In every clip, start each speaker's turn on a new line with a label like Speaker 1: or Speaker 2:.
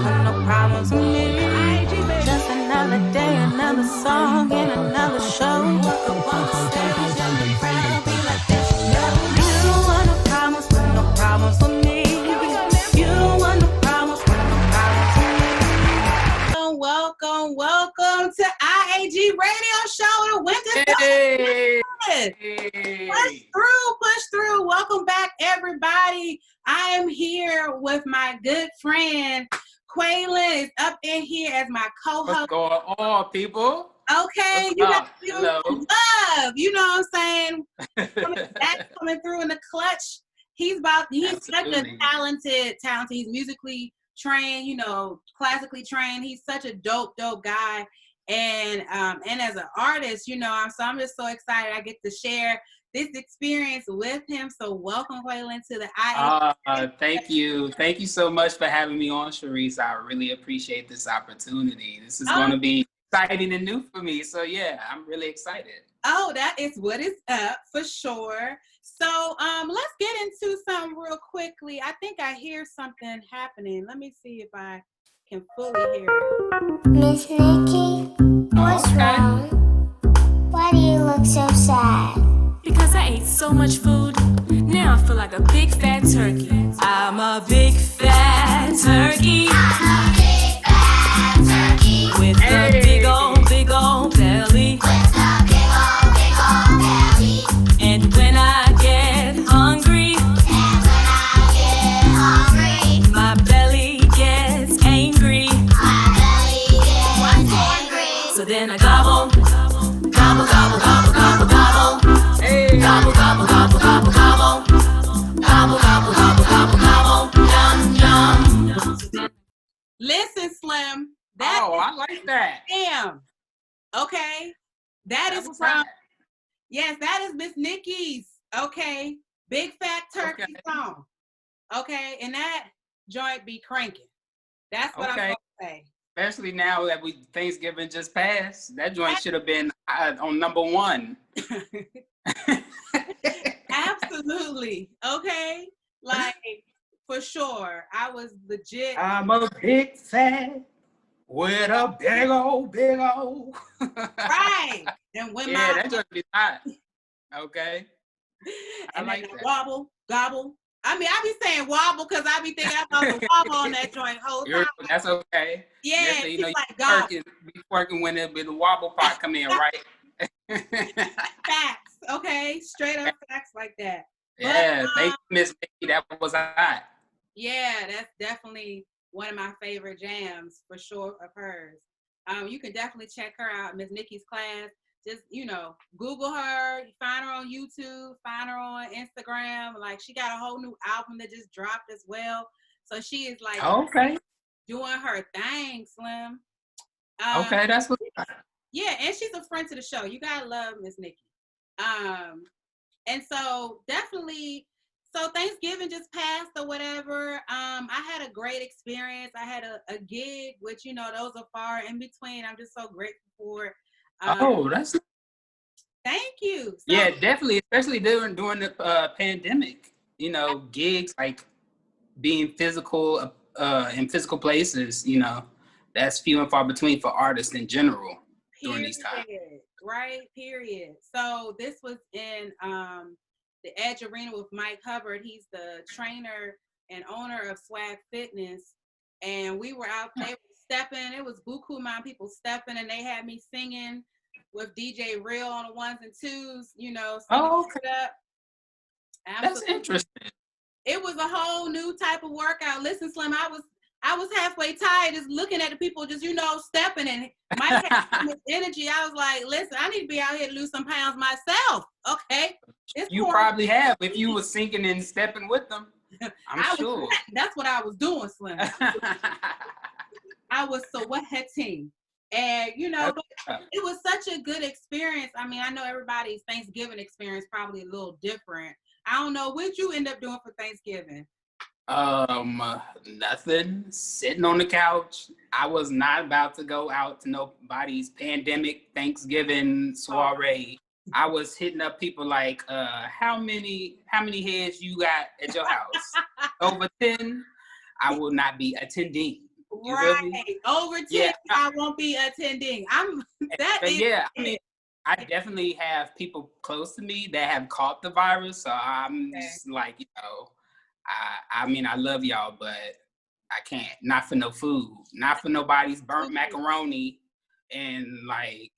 Speaker 1: problems with no problems with me. Just another day, another song, and another show. Walk up on the stage and the crowd be like, there she goes. You want no problems with no problems with me. You want no problems with no problems with me. Welcome to IAG Radio Show. The winter. Push through. Welcome back, everybody. I am here with my good friend Qualan is up in here as my co-host.
Speaker 2: What's going on, people?
Speaker 1: Okay, you got to feel love. You know what I'm saying? coming through in the clutch. He's
Speaker 2: Absolutely.
Speaker 1: Such a talented. He's musically trained, classically trained. He's such a dope guy. And as an artist, so I'm just so excited I get to share this experience with him. So welcome, Qualan, to the IAG.
Speaker 2: Thank you. Thank you so much for having me on, Charis. I really appreciate this opportunity. This is going to be exciting and new for me. So yeah, I'm really excited.
Speaker 1: Oh, that is what is up for sure. So let's get into something real quickly. I think I hear something happening. Let me see if I can fully hear it.
Speaker 3: Miss Nikki, what's wrong? Why do you look so sad?
Speaker 4: Because I ate so much food, now I feel like a big fat turkey. I'm a big fat turkey.
Speaker 3: I'm a big fat turkey.
Speaker 4: With a big old belly.
Speaker 3: With a big old belly.
Speaker 4: And when I get hungry, my belly gets angry. So then I gobble, gobble, gobble, gobble, gobble, gobble.
Speaker 2: Hey.
Speaker 4: Gobble, gobble, gobble, gobble, gobble. Gobble, gobble, gobble, gobble, gobble. Yum, yum.
Speaker 1: Listen, Slim.
Speaker 2: I like that.
Speaker 1: Damn. Okay. That is from, yes, that is Miss Nikki's, okay, Big Fat Turkey song. Okay. And that joint be cranking. That's what I'm going to say.
Speaker 2: Especially now that Thanksgiving just passed. That joint should have been on number one.
Speaker 1: Absolutely. Okay. Like, for sure. I was legit.
Speaker 2: I'm a big fan with a big old.
Speaker 1: Right. And when
Speaker 2: that joint be hot. Okay.
Speaker 1: And
Speaker 2: I like
Speaker 1: then
Speaker 2: that.
Speaker 1: wobble, gobble. I mean, I be saying wobble because I be thinking about the wobble on that joint whole time.
Speaker 2: That's okay.
Speaker 1: Yeah,
Speaker 2: Yes,
Speaker 1: she's
Speaker 2: you
Speaker 1: like gobble.
Speaker 2: be twerking when the wobble part come in, right?
Speaker 1: Facts, okay? Straight up facts like that.
Speaker 2: Yeah,
Speaker 1: But,
Speaker 2: thank you, Miss Nikki. That was hot.
Speaker 1: Yeah, that's definitely one of my favorite jams for sure of hers. You can definitely check her out, Miss Nikki's class. Just, Google her, find her on YouTube, find her on Instagram. Like, she got a whole new album that just dropped as well. So she is like doing her thing, Slim.
Speaker 2: Okay, that's what.
Speaker 1: Yeah, and she's a friend to the show. You gotta love Miss Nikki. And so definitely, so Thanksgiving just passed or whatever. I had a great experience. I had a gig, which, those are far in between. I'm just so grateful for it.
Speaker 2: That's.
Speaker 1: Thank you. So,
Speaker 2: Yeah, definitely, especially during the pandemic. Gigs like being physical in physical places. That's few and far between for artists in general during these times.
Speaker 1: Right. Period. So this was in the Edge Arena with Mike Hubbard. He's the trainer and owner of Swag Fitness, and we were out there stepping. It was buku amount of people stepping, and they had me singing with DJ Real on the ones and twos,
Speaker 2: Okay.
Speaker 1: up.
Speaker 2: That's interesting.
Speaker 1: It was a whole new type of workout. Listen, Slim, I was halfway tired just looking at the people just, stepping, and Mike had so much energy. I was like, listen, I need to be out here to lose some pounds myself. Okay.
Speaker 2: You probably have if you were singing and stepping with them. I'm sure.
Speaker 1: That's what I was doing, Slim. I was sweating. And, but it was such a good experience. I mean, I know everybody's Thanksgiving experience probably a little different. I don't know what you end up doing for Thanksgiving.
Speaker 2: Nothing. Sitting on the couch. I was not about to go out to nobody's pandemic Thanksgiving soiree. I was hitting up people like, how many heads you got at your house? Over 10? I will not be attending. You feel me?
Speaker 1: Over 10, I won't be attending.
Speaker 2: I mean, I definitely have people close to me that have caught the virus, so I'm just like, you know, I mean, I love y'all, but I can't. Not for no food. Not for nobody's burnt macaroni and like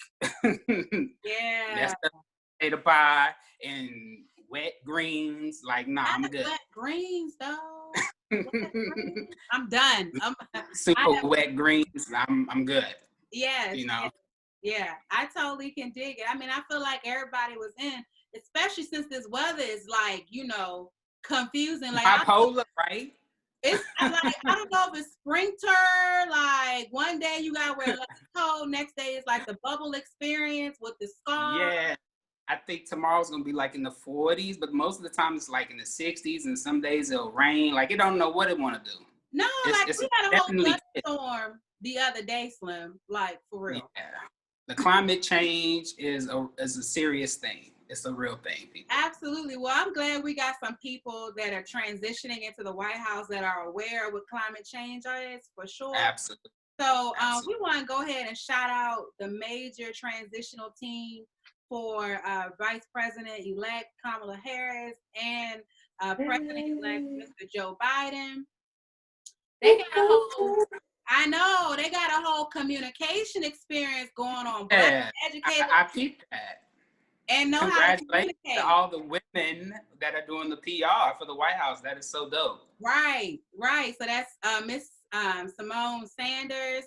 Speaker 2: messed up potato pie and wet greens. Like, nah, I'm good.
Speaker 1: Wet greens, though. I'm done.
Speaker 2: Super wet greens. I'm good.
Speaker 1: Yes.
Speaker 2: You know.
Speaker 1: Yeah, I totally can dig it. I mean, I feel like everybody was in, especially since this weather is like, you know, confusing. Like
Speaker 2: bipolar, right?
Speaker 1: It's like, I don't know if it's sprinter. Like one day you gotta wear less coat, next day it's like the bubble experience with the scarf.
Speaker 2: Yeah, I think tomorrow's gonna be like in the 40s, but most of the time it's like in the 60s, and some days it'll rain. Like it don't know what it want to do.
Speaker 1: No, we had a whole storm the other day, Slim. Like for real.
Speaker 2: Yeah. The climate change is a serious thing. It's a real thing, people.
Speaker 1: Absolutely. Well, I'm glad we got some people that are transitioning into the White House that are aware of what climate change is, for sure.
Speaker 2: Absolutely.
Speaker 1: So we want to go ahead and shout out the major transitional team for Vice President-elect Kamala Harris and President-elect Mr. Joe Biden. They got a whole communication experience going on.
Speaker 2: Yeah, I peeped that.
Speaker 1: And know how to communicate.
Speaker 2: To all the women that are doing the PR for the White House. That is so dope.
Speaker 1: Right. So that's Miss Simone Sanders,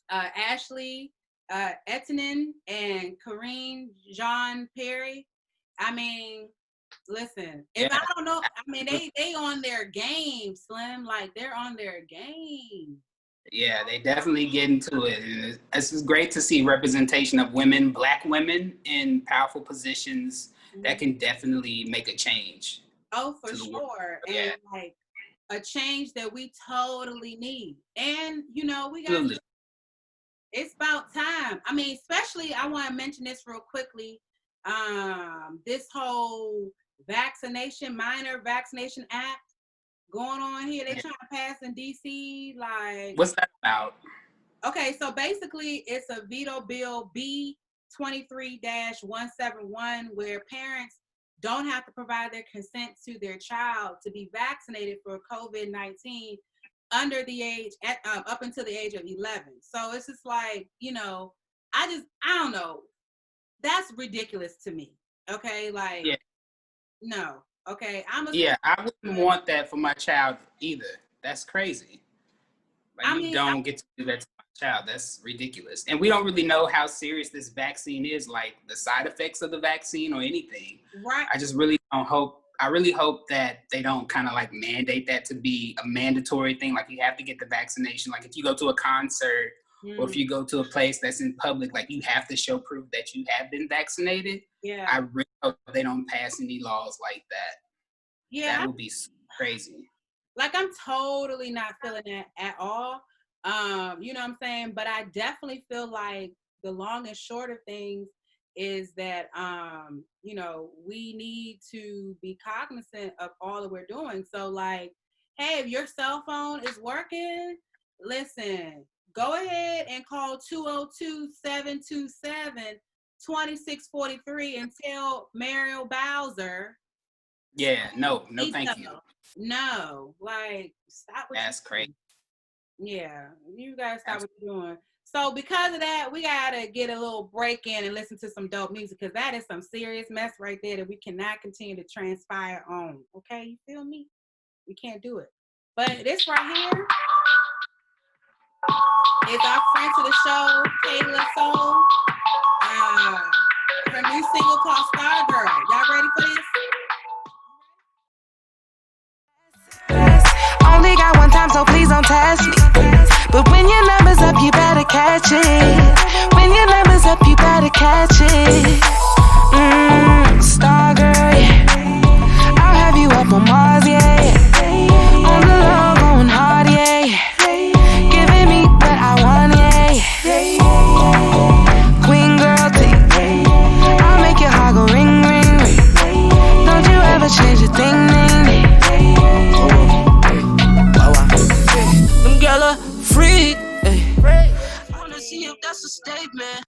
Speaker 1: Ashley Etienne, and Karine Jean-Pierre. I mean, listen, if I don't know, I mean, they on their game, Slim. Like, they're on their game.
Speaker 2: Yeah, they definitely get into it. And it's just great to see representation of women, Black women, in powerful positions that can definitely make a change.
Speaker 1: Oh, for sure. And like a change that we totally need. And, you know, we got it's about time. I mean, especially, I want to mention this real quickly. This whole minor vaccination act going on here. They trying to pass in DC. Like,
Speaker 2: what's that about?
Speaker 1: Okay, so basically it's a veto bill B23-171 where parents don't have to provide their consent to their child to be vaccinated for COVID-19 under the age up until the age of 11. So it's just like, you know, I don't know. That's ridiculous to me. Okay, like no. Okay, I
Speaker 2: wouldn't want that for my child either. That's crazy. Like, you don't get to do that to my child. That's ridiculous. And we don't really know how serious this vaccine is, like the side effects of the vaccine or anything.
Speaker 1: Right.
Speaker 2: I just really hope that they don't kind of like mandate that to be a mandatory thing. Like, you have to get the vaccination. Like, if you go to a concert or if you go to a place that's in public, like, you have to show proof that you have been vaccinated.
Speaker 1: Yeah.
Speaker 2: I really hope they don't pass any laws like that.
Speaker 1: Yeah.
Speaker 2: That would be crazy.
Speaker 1: Like, I'm totally not feeling that at all. You know what I'm saying? But I definitely feel like the long and short of things is that, you know, we need to be cognizant of all that we're doing. So, like, hey, if your cell phone is working, listen, go ahead and call 202-727-2643 and tell Mariel Bowser.
Speaker 2: Yeah, no, thank you.
Speaker 1: No, like, stop what
Speaker 2: that's crazy.
Speaker 1: Yeah, you gotta stop what you're doing. So because of that, we gotta get a little break in and listen to some dope music, because that is some serious mess right there that we cannot continue to transpire on. Okay, you feel me? We can't do it. But this right here is our friend to the show, Kayla Soul. Her new single called Stargirl. Y'all ready for this?
Speaker 5: Only got one time, so please don't test me. But when your number's up, you better catch it. When your number's up, you better catch it. Stargirl, yeah. I'll have you up on Mars, yeah. On the low, going hard, yeah. Giving me what I want, yeah. Queen girl, I'll make your heart go ring, ring, ring. Don't you ever change a thing, that's a statement.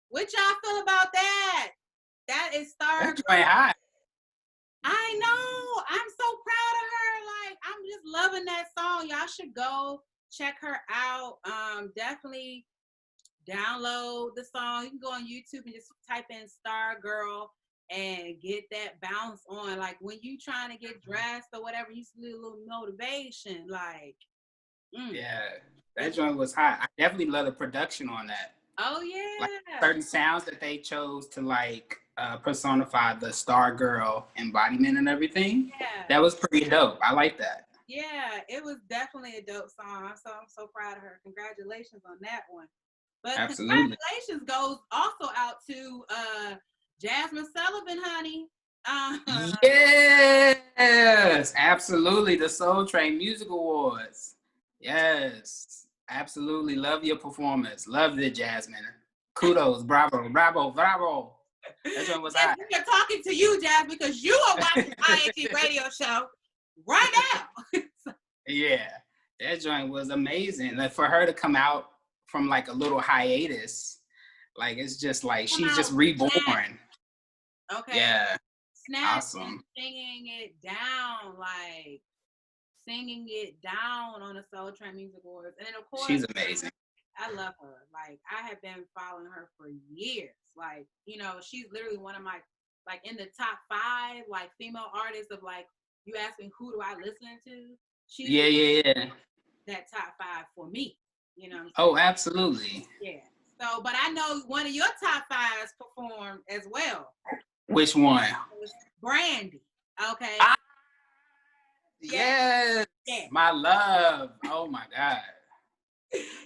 Speaker 1: What y'all feel about that? That is Star.
Speaker 2: That's right high.
Speaker 1: I know. I'm so proud of her. Like, I'm just loving that song. Y'all should go check her out. Definitely download the song. You can go on YouTube and just type in Star Girl and get that bounce on. Like, when you trying to get dressed or whatever, you need a little motivation. Like,
Speaker 2: yeah, that joint was hot. I definitely love the production on that.
Speaker 1: Oh yeah,
Speaker 2: like certain sounds that they chose to like personify the Star Girl embodiment and everything.
Speaker 1: Yeah,
Speaker 2: that was pretty dope. I like that.
Speaker 1: Yeah, it was definitely a dope song. I'm so proud of her. Congratulations on that one. But
Speaker 2: Absolutely.
Speaker 1: Congratulations goes also out to Jasmine Sullivan, honey.
Speaker 2: Yes, absolutely. The Soul Train Music Awards. Yes, absolutely. Love your performance. Loved it, Jasmine. Kudos. Bravo. That one was hot.
Speaker 1: We're talking to you, Jasmine, because you are watching ING radio show right now.
Speaker 2: Yeah, that joint was amazing. Like, for her to come out from like a little hiatus, like it's just like she's just reborn.
Speaker 1: Okay.
Speaker 2: Yeah.
Speaker 1: Snatch
Speaker 2: Awesome.
Speaker 1: And singing it down on the Soul Train Music Awards. And then of course
Speaker 2: she's amazing.
Speaker 1: I love her. Like, I have been following her for years. Like, you know, she's literally one of my, like, in the top 5 like female artists of, like, you ask me who do I listen to? She's
Speaker 2: yeah.
Speaker 1: that top 5 for me. You know what I'm saying?
Speaker 2: Oh, absolutely.
Speaker 1: Yeah. So, but I know one of your top 5s performed as well.
Speaker 2: Which one?
Speaker 1: Brandy. Okay.
Speaker 2: Yes. Yeah. My love. Oh my God.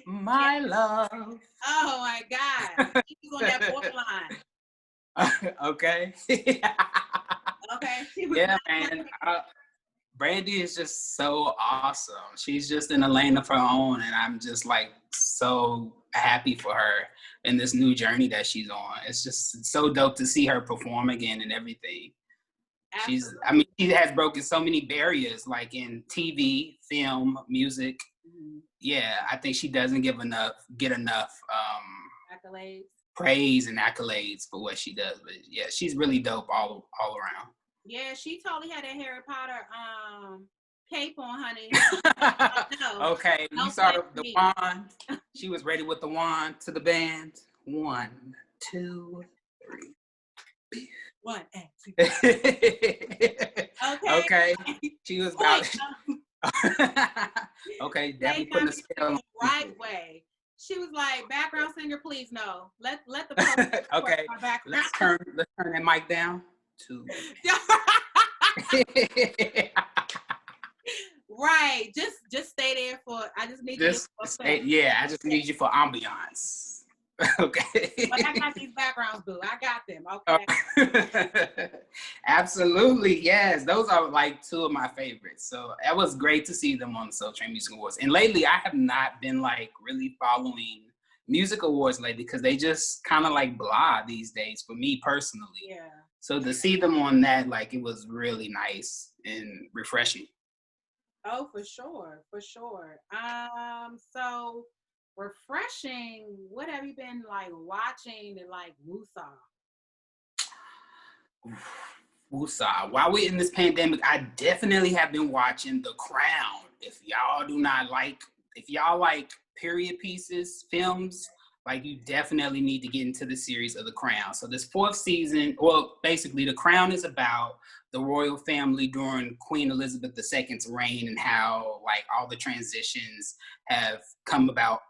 Speaker 2: My love.
Speaker 1: Oh my God. She's on that borderline.
Speaker 2: Okay.
Speaker 1: Okay.
Speaker 2: Yeah, man. Brandy is just so awesome. She's just in a lane of her own, and I'm just like so happy for her in this new journey that she's on. It's just so dope to see her perform again and everything.
Speaker 1: Absolutely.
Speaker 2: She has broken so many barriers, like in TV, film, music. Mm-hmm. Yeah, I think she doesn't get enough
Speaker 1: accolades,
Speaker 2: praise and accolades for what she does. But yeah, she's really dope all around.
Speaker 1: Yeah, she totally had a Harry Potter cape on, honey.
Speaker 2: Okay, you saw the wand. She was ready with the wand to the band. 1, 2, 3.
Speaker 1: 1 and 2.
Speaker 2: Okay. She was about Okay, definitely putting a spell on
Speaker 1: the right way. She was like, background singer, please no. Let the
Speaker 2: okay. Let's turn that mic down. 2.
Speaker 1: Right. Just stay there for. I just need you to stay.
Speaker 2: Yeah, I just need you for ambiance. Okay.
Speaker 1: But I got these backgrounds, boo. I got them. Okay.
Speaker 2: Absolutely, yes. Those are like 2 of my favorites. So it was great to see them on the Soul Train Music Awards. And lately, I have not been like really following music awards lately because they just kind of like blah these days for me personally.
Speaker 1: Yeah.
Speaker 2: So to see them on that, like, it was really nice and refreshing.
Speaker 1: Oh, for sure. So refreshing. What have you been like watching and like
Speaker 2: Woosah. While we're in this pandemic, I definitely have been watching The Crown. If y'all like period pieces, films, like, you definitely need to get into the series of The Crown. So this 4th season, well, basically The Crown is about the royal family during Queen Elizabeth II's reign and how like all the transitions have come about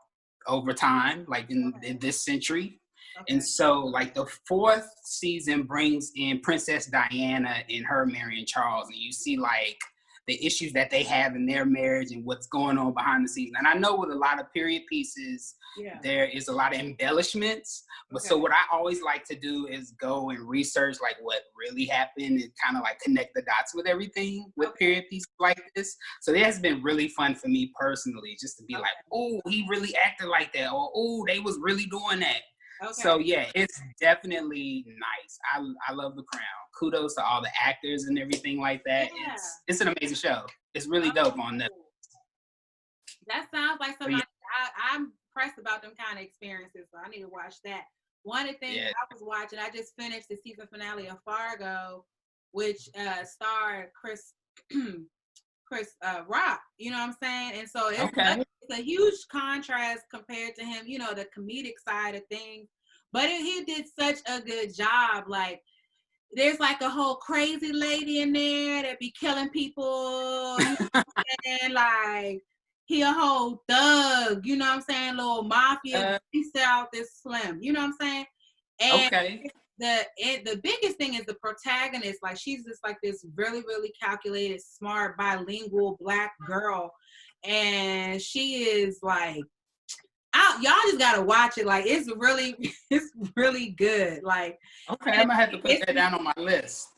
Speaker 2: over time, like in this century. Okay. And so like the 4th season brings in Princess Diana and her marrying Charles, and you see like the issues that they have in their marriage and what's going on behind the scenes. And I know with a lot of period pieces, there is a lot of embellishments. But so what I always like to do is go and research like what really happened and kind of like connect the dots with everything with period pieces like this. So it has been really fun for me personally, just to be like, oh, he really acted like that, or oh, they was really doing that. Okay. So yeah, it's definitely nice. I love The Crown. Kudos to all the actors and everything like that. Yeah. It's an amazing show. It's really dope on Netflix.
Speaker 1: That sounds like something I'm depressed about them kind of experiences, so I need to watch that. One of the things I was watching, I just finished the season finale of Fargo, which starred Chris Rock, you know what I'm saying? And so it's a huge contrast compared to him, you know, the comedic side of things. But he did such a good job. Like, there's like a whole crazy lady in there that be killing people, you know what I'm saying? Like, he a whole thug, you know what I'm saying? Little mafia, he sell out this Slim, you know what I'm saying? And the biggest thing is the protagonist. Like, she's just like this really, really calculated, smart, bilingual Black girl. And she is like, y'all just gotta watch it. Like, it's really good. Like,
Speaker 2: okay, I'm gonna have to put that down on my list.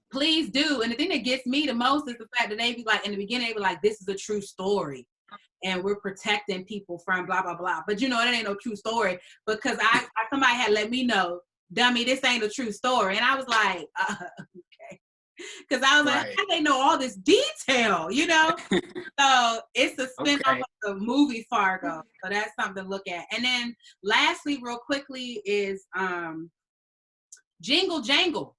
Speaker 1: Please do. And the thing that gets me the most is the fact that they be like, in the beginning, they be like, this is a true story, and we're protecting people from blah blah blah. But you know, it ain't no true story, because somebody had let me know, dummy, this ain't a true story. And I was like, okay. Because I was like, how do they know all this detail, you know? So it's a spin-off of the movie Fargo. So that's something to look at. And then lastly, real quickly, is Jingle Jangle.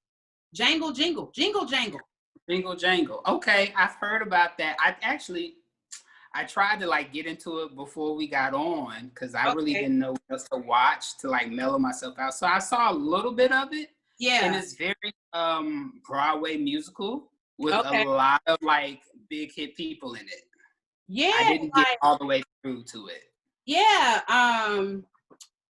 Speaker 1: Jangle Jingle. Jingle Jangle.
Speaker 2: Jingle Jangle. Okay, I've heard about that. I tried to like get into it before we got on, because I really didn't know what else to watch to like mellow myself out. So I saw a little bit of it. Yeah. And it's very Broadway musical with a lot of like big hit people in it. Yeah. I didn't get all the way through to it.
Speaker 1: Yeah.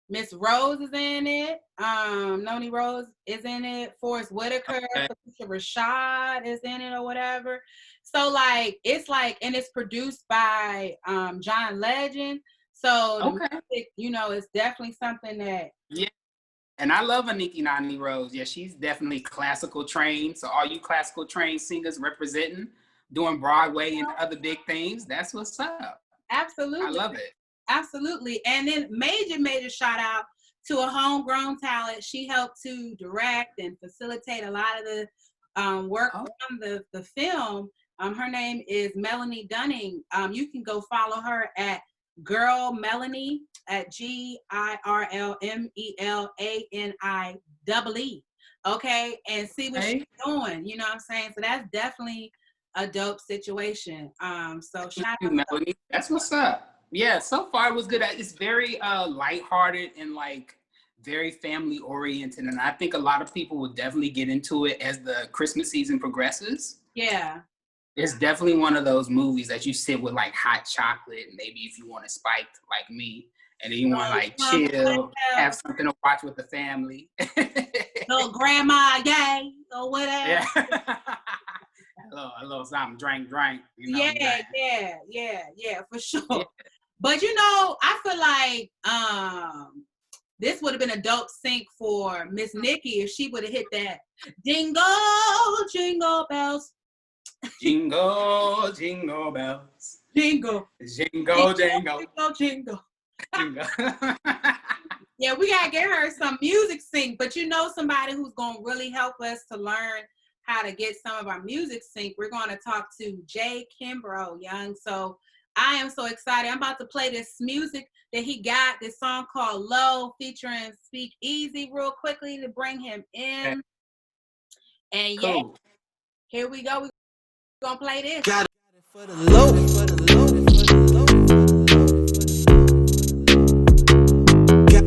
Speaker 1: Miss Rose is in it. Noni Rose is in it. Forrest Whitaker, Patricia Rashad is in it or whatever. So like, it's like, and it's produced by John Legend. So the music, you know, it's definitely something that.
Speaker 2: Yeah. And I love a Nikki Noni Rose. Yeah, she's definitely classical trained. So all you classical trained singers representing, doing Broadway and other big things, that's what's up.
Speaker 1: Absolutely.
Speaker 2: I love it.
Speaker 1: Absolutely. And then major shout out to a homegrown talent. She helped to direct and facilitate a lot of the work from the film. Her name is Melanie Dunning. You can go follow her at Girl Melanie at GirlMelanie. Okay, and see what she's doing. You know what I'm saying? So that's definitely a dope situation. So shout out,
Speaker 2: Melanie. That's what's up. Yeah, so far it was good. It's very lighthearted and like very family oriented, and I think a lot of people will definitely get into it as the Christmas season progresses.
Speaker 1: Yeah.
Speaker 2: It's definitely one of those movies that you sit with like hot chocolate, and maybe if you want it spiked like me, and then you want to like chill, have something to watch with the family.
Speaker 1: Little grandma, yay, or whatever.
Speaker 2: Yeah. a little something, drink. You know,
Speaker 1: yeah, for sure. Yeah. But you know, I feel like this would have been a dope sync for Miss Nikki if she would have hit that jingle, jingle bells.
Speaker 2: Jingle, jingle bells.
Speaker 1: Jingle.
Speaker 2: Jingle, jingle.
Speaker 1: Jingle. Yeah, we gotta get her some music sync, but you know somebody who's gonna really help us to learn how to get some of our music sync. We're gonna talk to Jay Kimbro, young. So I am so excited. I'm about to play this music that he got, this song called Low featuring Speek Eazy real quickly to bring him in. And cool. Yeah, here we go. We're gonna play this.
Speaker 6: Got it for the low.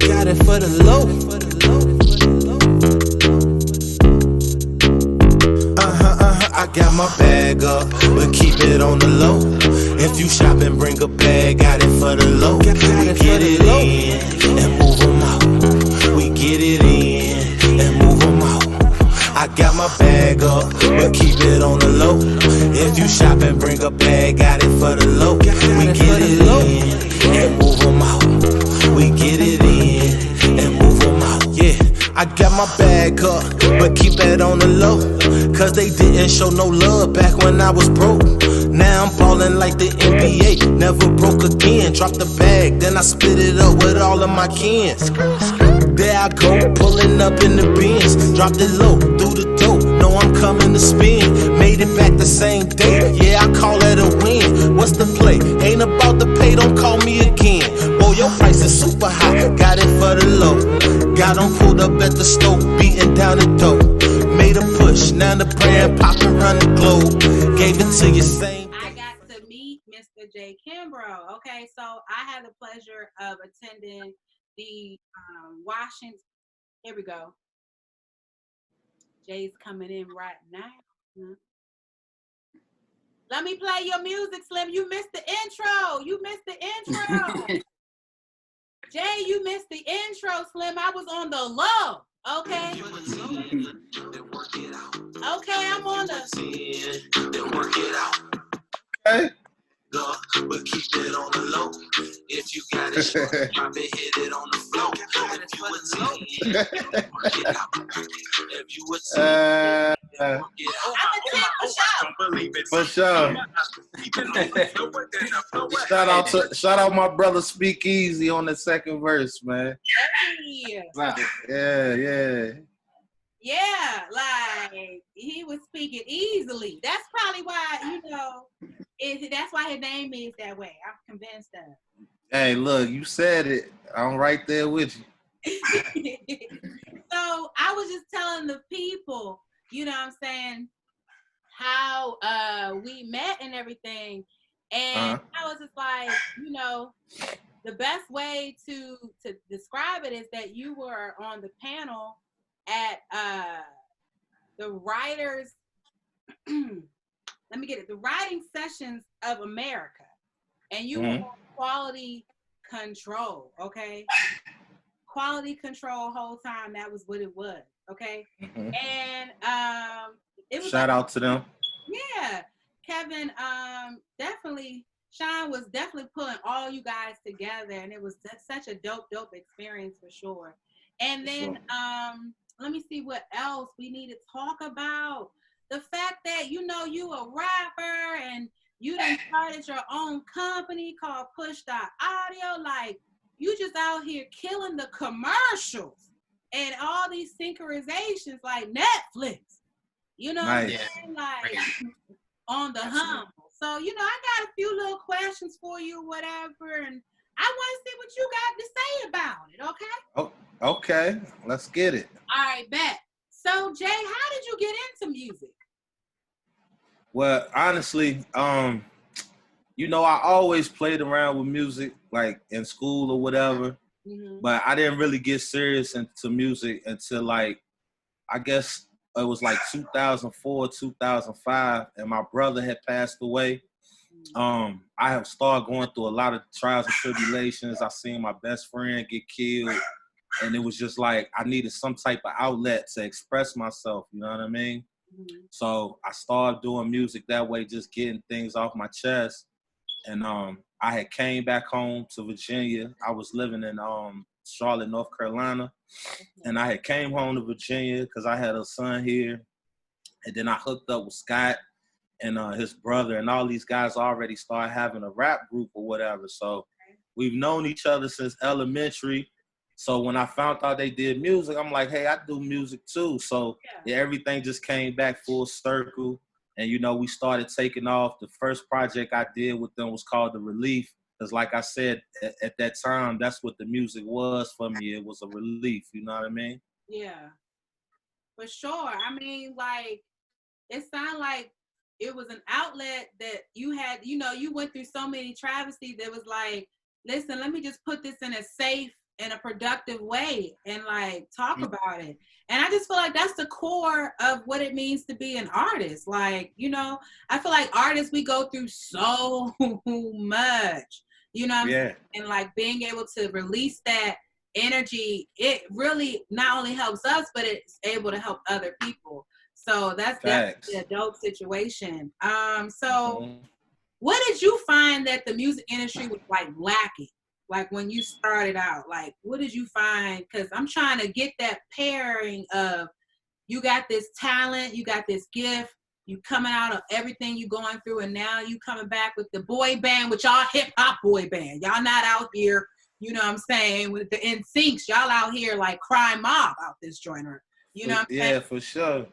Speaker 6: Got it for the low. I got my bag up, but keep it on the low. If you shop and bring a bag, got it for the low. We get it in and move them out. We get it in and move them out. I got my bag up, but keep it on the low. If you shop and bring a bag, got it for the low. We get it in and move them out. We get it in and move them out. Yeah, I got my bag up, but keep it on the low. Cause they didn't show no love back when I was broke. Now I'm ballin' like the NBA, never broke again. Drop the bag, then I split it up with all of my kins. There I go, pulling up in the Benz. Dropped it low, through the door, know I'm coming to spin. Made it back the same day, yeah, I call that a win. What's the play? Ain't about to pay, don't call me again. Boy, your price is so Y'all done pulled up at the stove, beating down the door. Made a push, now the brand popping around the globe. Gave it to you same.
Speaker 1: I got to meet Mr. Jay Kimbro. Okay, so I had the pleasure of attending the Washington. Here we go. Jay's coming in right now. Let me play your music, Slim. You missed the intro. You missed the intro. Jay, you missed the intro, Slim. I was on the low. Okay. Okay, I'm on the.
Speaker 6: Okay. But keep it on the low. If you got it short, drop it, hit it on the floor. If you would see, for sure. Shout out my brother Speek Eazy on the second verse, man.
Speaker 1: Hey.
Speaker 2: Wow.
Speaker 6: Yeah.
Speaker 1: Yeah, like he was speaking easily. That's probably why, that's why his name is that way. I'm convinced of.
Speaker 6: Hey, look, you said it. I'm right there with you.
Speaker 1: So I was just telling the people, how we met and everything. And I was just like, the best way to describe it is that you were on the panel at the writers, the writing sessions of America, and you were on quality control, okay? Quality control whole time. That was what it was, okay? And it was
Speaker 6: shout out to them.
Speaker 1: Yeah, Kevin, Sean was definitely pulling all you guys together, and it was such a dope experience for sure. And then let me see what else we need to talk about. The fact that you a rapper and you done started your own company called Push.Audio. Like, you just out here killing the commercials and all these synchronizations like Netflix.
Speaker 6: Nice.
Speaker 1: Like on the humble. So, I got a few little questions for you, whatever, and I want to see what you got to say about it, okay?
Speaker 6: Oh, okay, let's get it.
Speaker 1: All right, bet. So, Jay, how did you get into music?
Speaker 6: Well, honestly, I always played around with music, like in school or whatever, but I didn't really get serious into music until, like, I guess it was like 2004, 2005, and my brother had passed away. I have started going through a lot of trials and tribulations. I seen my best friend get killed, and it was just like I needed some type of outlet to express myself, you know what I mean? So I started doing music that way, just getting things off my chest. And I had came back home to Virginia. I was living in Charlotte, North Carolina. And I had came home to Virginia because I had a son here. And then I hooked up with Scott and his brother, and all these guys already started having a rap group or whatever. So we've known each other since elementary. So when I found out they did music, I'm like, hey, I do music too. So everything just came back full circle. And, we started taking off. The first project I did with them was called The Relief. Because like I said, at that time, that's what the music was for me. It was a relief, you know what I mean?
Speaker 1: Yeah, for sure. I mean, like, it sounded like it was an outlet that you had, you went through so many travesties that was like, listen, let me just put this in a safe and a productive way and, like, talk about it. And I just feel like that's the core of what it means to be an artist. Like, I feel like artists, we go through so much, and, like, being able to release that energy, it really not only helps us, but it's able to help other people. So that's definitely a dope situation. What did you find that the music industry was, like, lacking? Like, when you started out, like, what did you find? Because I'm trying to get that pairing of you got this talent, you got this gift, you coming out of everything you going through, and now you coming back with the boy band, with y'all hip-hop boy band. Y'all not out here, you know what I'm saying, with the NSYNCs. Y'all out here like Crime Mob out this joiner. You know what I'm saying?
Speaker 6: Yeah, for sure.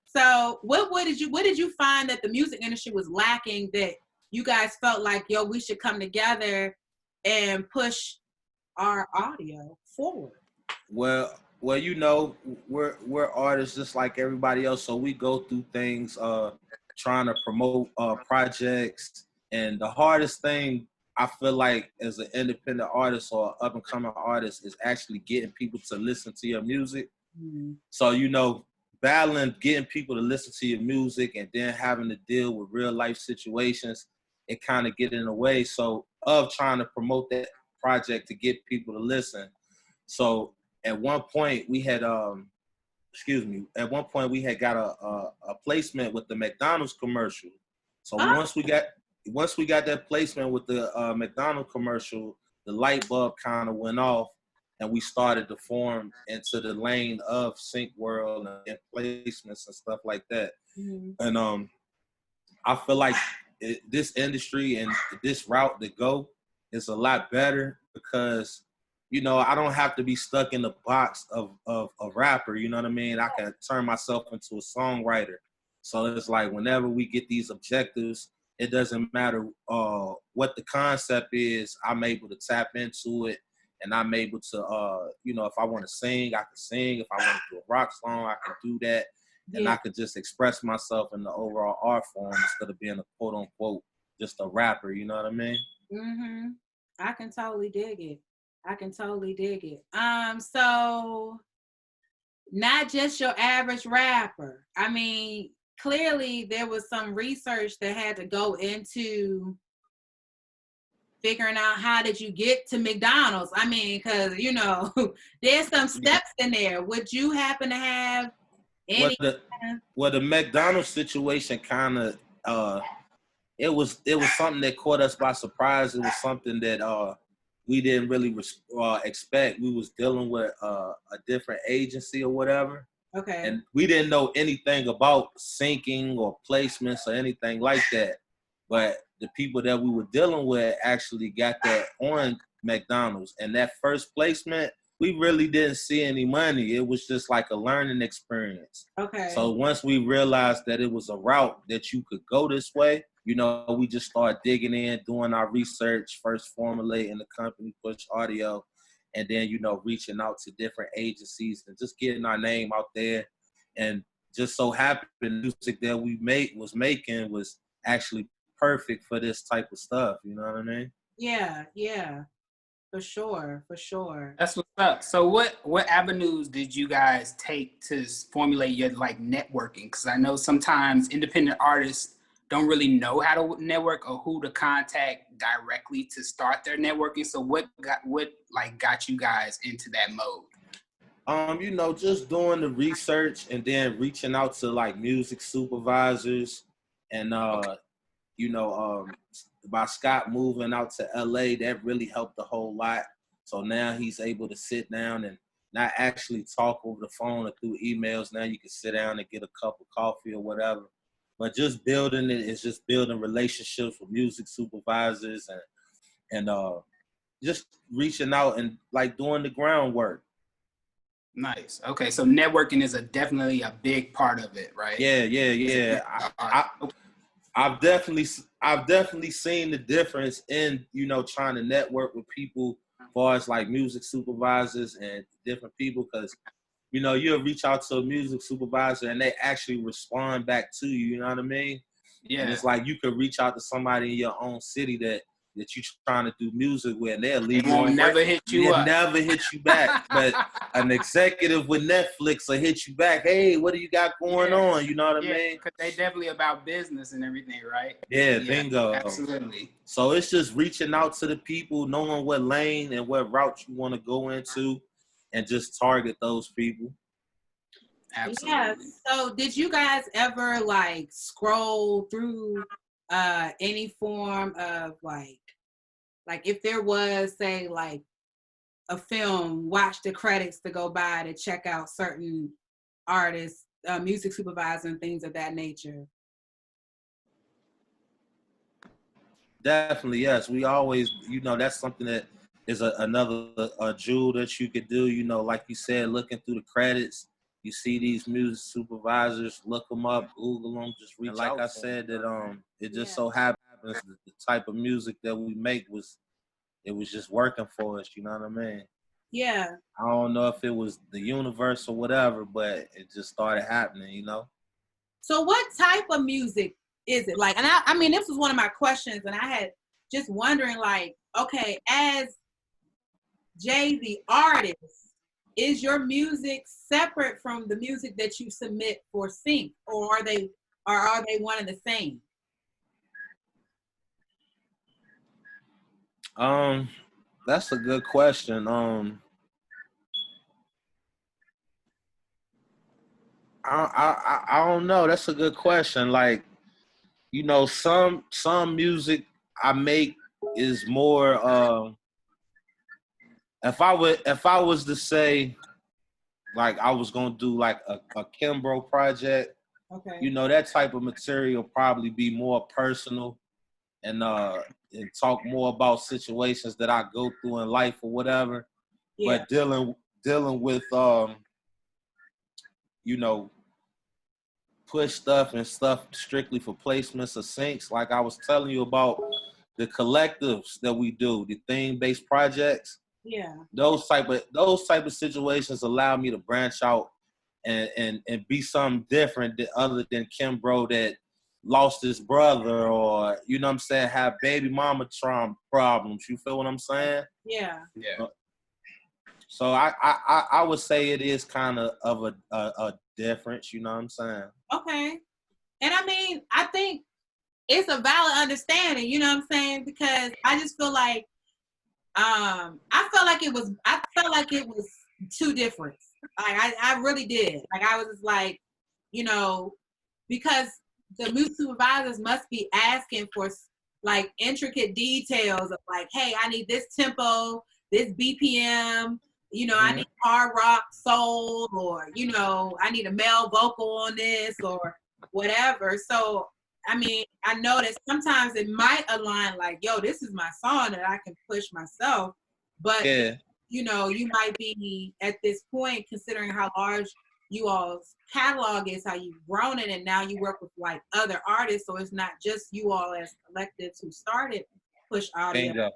Speaker 1: So what did you find that the music industry was lacking that you guys felt like, yo, we should come together and push our audio forward?
Speaker 6: Well, Well, you know, we're artists just like everybody else, so we go through things trying to promote projects. And the hardest thing I feel like as an independent artist or up and coming artist is actually getting people to listen to your music.
Speaker 1: Mm-hmm.
Speaker 6: So, you know, battling getting people to listen to your music and then having to deal with real life situations, it kind of get in the way. So of trying to promote that project to get people to listen. So at one point we had at one point we had got a placement with the McDonald's commercial. So once we got that placement with the McDonald's commercial, the light bulb kind of went off, and we started to form into the lane of Sync World and placements and stuff like that.
Speaker 1: Mm-hmm.
Speaker 6: And I feel like this industry and this route to go is a lot better because, you know, I don't have to be stuck in the box of a rapper. You know what I mean? I can turn myself into a songwriter. So it's like whenever we get these objectives, it doesn't matter what the concept is. I'm able to tap into it, and I'm able to, you know, if I want to sing, I can sing. If I want to do a rock song, I can do that. And I could just express myself in the overall art form instead of being a quote unquote just a rapper. You know what I mean?
Speaker 1: Mm-hmm. I can totally dig it. I can totally dig it. So not just your average rapper. I mean, clearly there was some research that had to go into figuring out how did you get to McDonald's. I mean, because, you know, there's some steps in there. Would you happen to have any?
Speaker 6: Well, the McDonald's situation kind of it was something that caught us by surprise. It was something that we didn't really expect. We was dealing with a different agency or whatever.
Speaker 1: Okay.
Speaker 6: And we didn't know anything about syncing or placements or anything like that. But the people that we were dealing with actually got that on McDonald's. And that first placement, we really didn't see any money. It was just like a learning experience.
Speaker 1: Okay.
Speaker 6: So once we realized that it was a route that you could go this way, you know, we just started digging in, doing our research, first formulating the company Push.Audio, and then, you know, reaching out to different agencies and just getting our name out there. And just so happened the music that we was making was actually perfect for this type of stuff. You know what I mean?
Speaker 1: Yeah. For sure.
Speaker 2: That's what's up. So what avenues did you guys take to formulate your like networking? Because I know sometimes independent artists don't really know how to network or who to contact directly to start their networking. So what got you guys into that mode?
Speaker 6: You know, just doing the research and then reaching out to like music supervisors and you know, by Scott moving out to LA, that really helped a whole lot. So now he's able to sit down and not actually talk over the phone or through emails. Now you can sit down and get a cup of coffee or whatever. But just building it is just building relationships with music supervisors and just reaching out and like doing the groundwork.
Speaker 2: Nice. Okay, so networking is definitely a big part of it, right?
Speaker 6: Yeah. I've definitely seen the difference in, you know, trying to network with people as far as like music supervisors and different people, because, you know, you'll reach out to a music supervisor and they actually respond back to you, you know what I mean?
Speaker 2: Yeah.
Speaker 6: And it's like you could reach out to somebody in your own city that you're trying to do music with, and they'll leave you
Speaker 2: never hit you up.
Speaker 6: Never hit you back. But an executive with Netflix will hit you back. Hey, what do you got going on? You know what I mean?
Speaker 2: Because they definitely about business and everything, right?
Speaker 6: Yeah, bingo.
Speaker 2: Absolutely.
Speaker 6: So it's just reaching out to the people, knowing what lane and what route you want to go into, and just target those people.
Speaker 2: Absolutely.
Speaker 1: Yeah. So did you guys ever like scroll through any form of like if there was, say, like a film, watch the credits to go by to check out certain artists, music supervisor and things of that nature?
Speaker 6: Definitely, yes. We always, you know, that's something that is another jewel that you could do. You know, like you said, looking through the credits, you see these music supervisors, look them up, Google them, just reach out. Like I said, that it just so happens that the type of music that we make was just working for us. You know what I mean?
Speaker 1: Yeah.
Speaker 7: I don't know if it was the universe or whatever, but it just started happening, you know?
Speaker 1: So what type of music is it? Like, and I mean, this was one of my questions, and I had just wondering, like, okay, as Jay the artist, is your music separate from the music that you submit for sync, or are they one and the same?
Speaker 7: That's a good question. I don't know. That's a good question. Like, you know, some music I make is more. If I was to say, like, I was gonna do like a Kimbro project,
Speaker 1: Okay.
Speaker 7: you know, that type of material probably be more personal and talk more about situations that I go through in life or whatever.
Speaker 1: Yeah.
Speaker 7: But dealing with you know, push stuff and stuff strictly for placements or syncs, like I was telling you about the collectives that we do, the theme-based projects.
Speaker 1: Yeah.
Speaker 7: Those type of situations allow me to branch out and be something different other than Kimbro that lost his brother, or, you know what I'm saying, have baby mama trauma problems. You feel what I'm saying?
Speaker 1: Yeah.
Speaker 2: Yeah.
Speaker 7: So I would say it is kind of a difference. You know what I'm saying?
Speaker 1: Okay. And I mean, I think it's a valid understanding, you know what I'm saying? Because I just feel like I felt like it was two different. Like I really did. Like I was just like, you know, because the music supervisors must be asking for like intricate details of like, hey, I need this tempo, this BPM, you know, I need hard rock, soul, or, you know, I need a male vocal on this or whatever. So I mean, I know that sometimes it might align like, yo, this is my song that I can push myself. But,
Speaker 7: Yeah.
Speaker 1: you know, you might be at this point, considering how large you all's catalog is, how you've grown it, and now you work with like other artists. So it's not just you all as collectives who started Push.Audio.
Speaker 7: Bingo.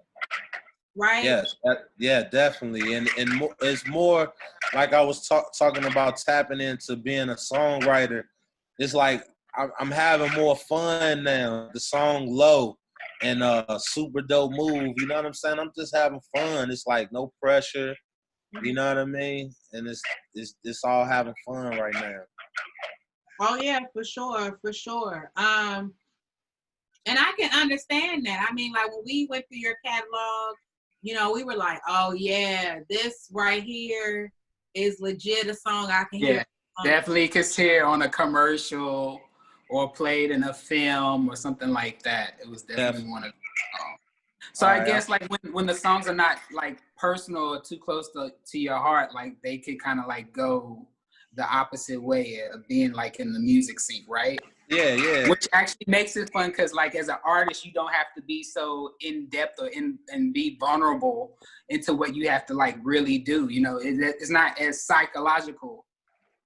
Speaker 1: Right?
Speaker 7: Yes. Yeah, definitely. And it's more like I was talking about tapping into being a songwriter. It's like I'm having more fun now. The song Low and Super Dope Move, you know what I'm saying? I'm just having fun. It's like no pressure, you know what I mean? And it's all having fun right now.
Speaker 1: Oh yeah, for sure, for sure. And I can understand that. I mean, like when we went through your catalog, you know, we were like, oh yeah, this right here is legit a song I can hear.
Speaker 2: Definitely could hear on a commercial or played in a film or something like that. It was definitely one of them. So I guess like when the songs are not like personal or too close to your heart, like they could kind of like go the opposite way of being like in the music scene, right?
Speaker 7: Yeah.
Speaker 2: Which actually makes it fun because like as an artist, you don't have to be so in depth or and be vulnerable into what you have to like really do. You know, it's not as psychological.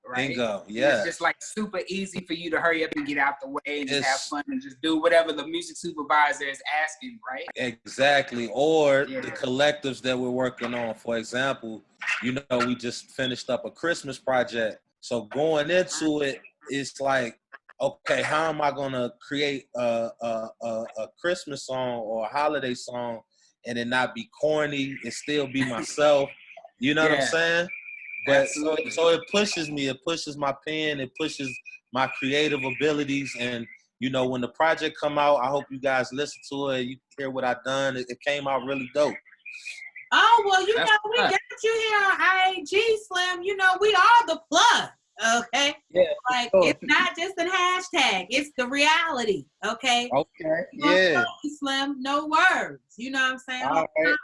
Speaker 2: Right?
Speaker 7: Bingo. Yeah.
Speaker 2: It's just like super easy for you to hurry up and get out the way and just have fun and just do whatever the music supervisor is asking, right?
Speaker 7: Exactly. Or the collectives that we're working on. For example, you know, we just finished up a Christmas project. So going into it, it's like, okay, how am I gonna create a Christmas song or a holiday song and it not be corny and still be myself? You know what I'm saying? But so it pushes me, it pushes my pen, it pushes my creative abilities. And, you know, when the project come out, I hope you guys listen to it, you hear what I've done. It came out really dope.
Speaker 1: Oh, well, you know, we got you here on IG, Slim. You know, we are the plug, okay?
Speaker 7: Yeah.
Speaker 1: Like, it's not just a hashtag. It's the reality, okay?
Speaker 7: Okay, yeah.
Speaker 1: Slim, no words. You know what I'm saying?
Speaker 7: All right.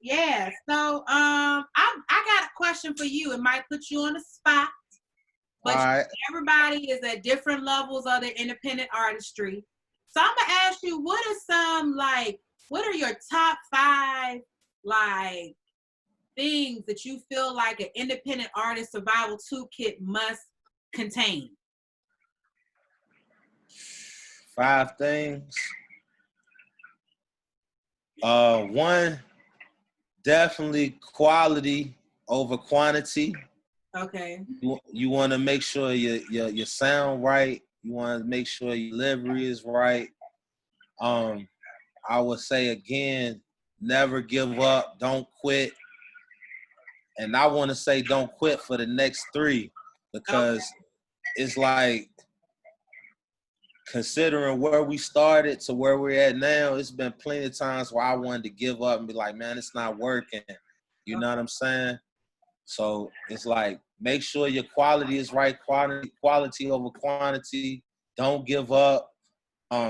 Speaker 1: Yeah, so I got a question for you. It might put you on the spot, but everybody is at different levels of their independent artistry. So I'm gonna ask you, what are your top 5 like things that you feel like an independent artist survival toolkit must contain?
Speaker 7: 5 things. One, definitely quality over quantity.
Speaker 1: Okay.
Speaker 7: You want to make sure your sound right. You want to make sure your delivery is right. I would say again, never give up. Don't quit. And I want to say don't quit for the next 3 because it's like considering where we started to where we're at now, it's been plenty of times where I wanted to give up and be like, man, it's not working. You know what I'm saying? So it's like, make sure your quality is right, quality over quantity. Don't give up.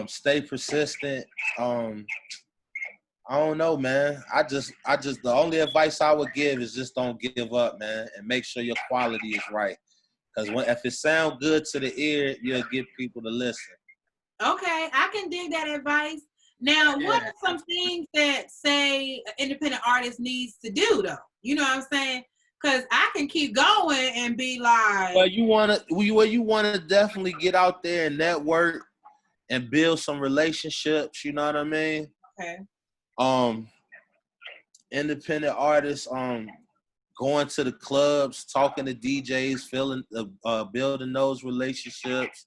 Speaker 7: Stay persistent. I don't know, man. I just the only advice I would give is just don't give up, man, and make sure your quality is right. Because if it sounds good to the ear, you'll get people to listen.
Speaker 1: Okay, I can dig that advice. Now, what are some things that, say, an independent artist needs to do, though? You know what I'm saying? Because I can keep going and be like...
Speaker 7: Well, you want to definitely get out there and network and build some relationships, you know what I mean?
Speaker 1: Okay.
Speaker 7: Independent artists, going to the clubs, talking to DJs, building those relationships,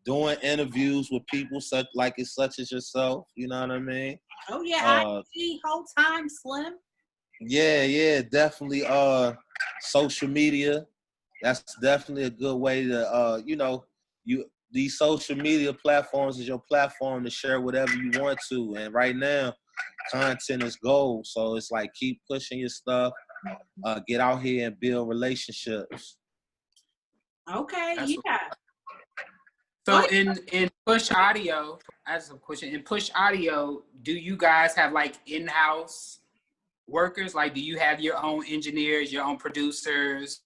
Speaker 7: doing interviews with people such as yourself, you know what I mean?
Speaker 1: Oh yeah, I see whole time Slim.
Speaker 7: Yeah, definitely. Social media, that's definitely a good way to these social media platforms is your platform to share whatever you want to. And right now, content is gold. So it's like keep pushing your stuff. Get out here and build relationships.
Speaker 1: Okay,
Speaker 2: That's
Speaker 1: yeah.
Speaker 2: So in Push.Audio, I have some question. In Push.Audio, do you guys have like in-house workers? Like, do you have your own engineers, your own producers?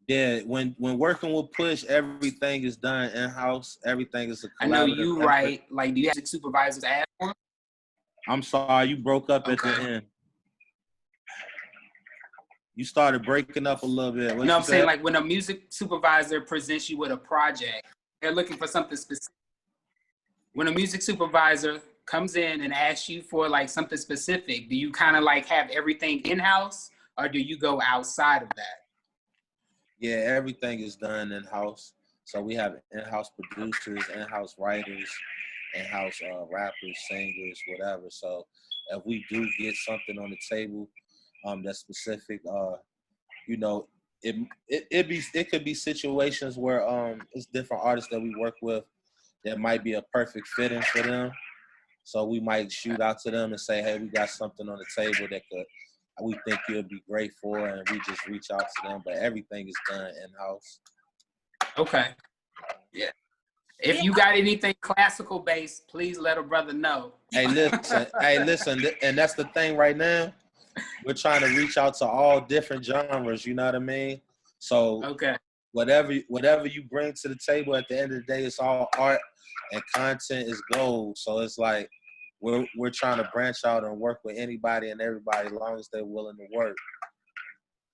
Speaker 7: Yeah, when working with Push, everything is done in-house. Everything is a collaborative
Speaker 2: I know you
Speaker 7: effort.
Speaker 2: right. Like, do you have supervisors ask for?
Speaker 7: I'm sorry, you broke up at the end. You started breaking up a little bit.
Speaker 2: You know what I'm saying? Like when a music supervisor presents you with a project, they're looking for something specific. When a music supervisor comes in and asks you for like something specific, do you kind of like have everything in-house or do you go outside of that?
Speaker 7: Yeah, everything is done in-house. So we have in-house producers, in-house writers, in-house rappers, singers, whatever. So if we do get something on the table that's specific, it could be situations where it's different artists that we work with that might be a perfect fitting for them. So we might shoot out to them and say, hey, we got something on the table that we think you'll be great for, and we just reach out to them. But everything is done in-house.
Speaker 2: Okay. Yeah. If you got anything classical based, please let a brother know.
Speaker 7: Hey, listen, and that's the thing right now. We're trying to reach out to all different genres, you know what I mean? So whatever you bring to the table, at the end of the day, it's all art and content is gold. So it's like we're trying to branch out and work with anybody and everybody as long as they're willing to work.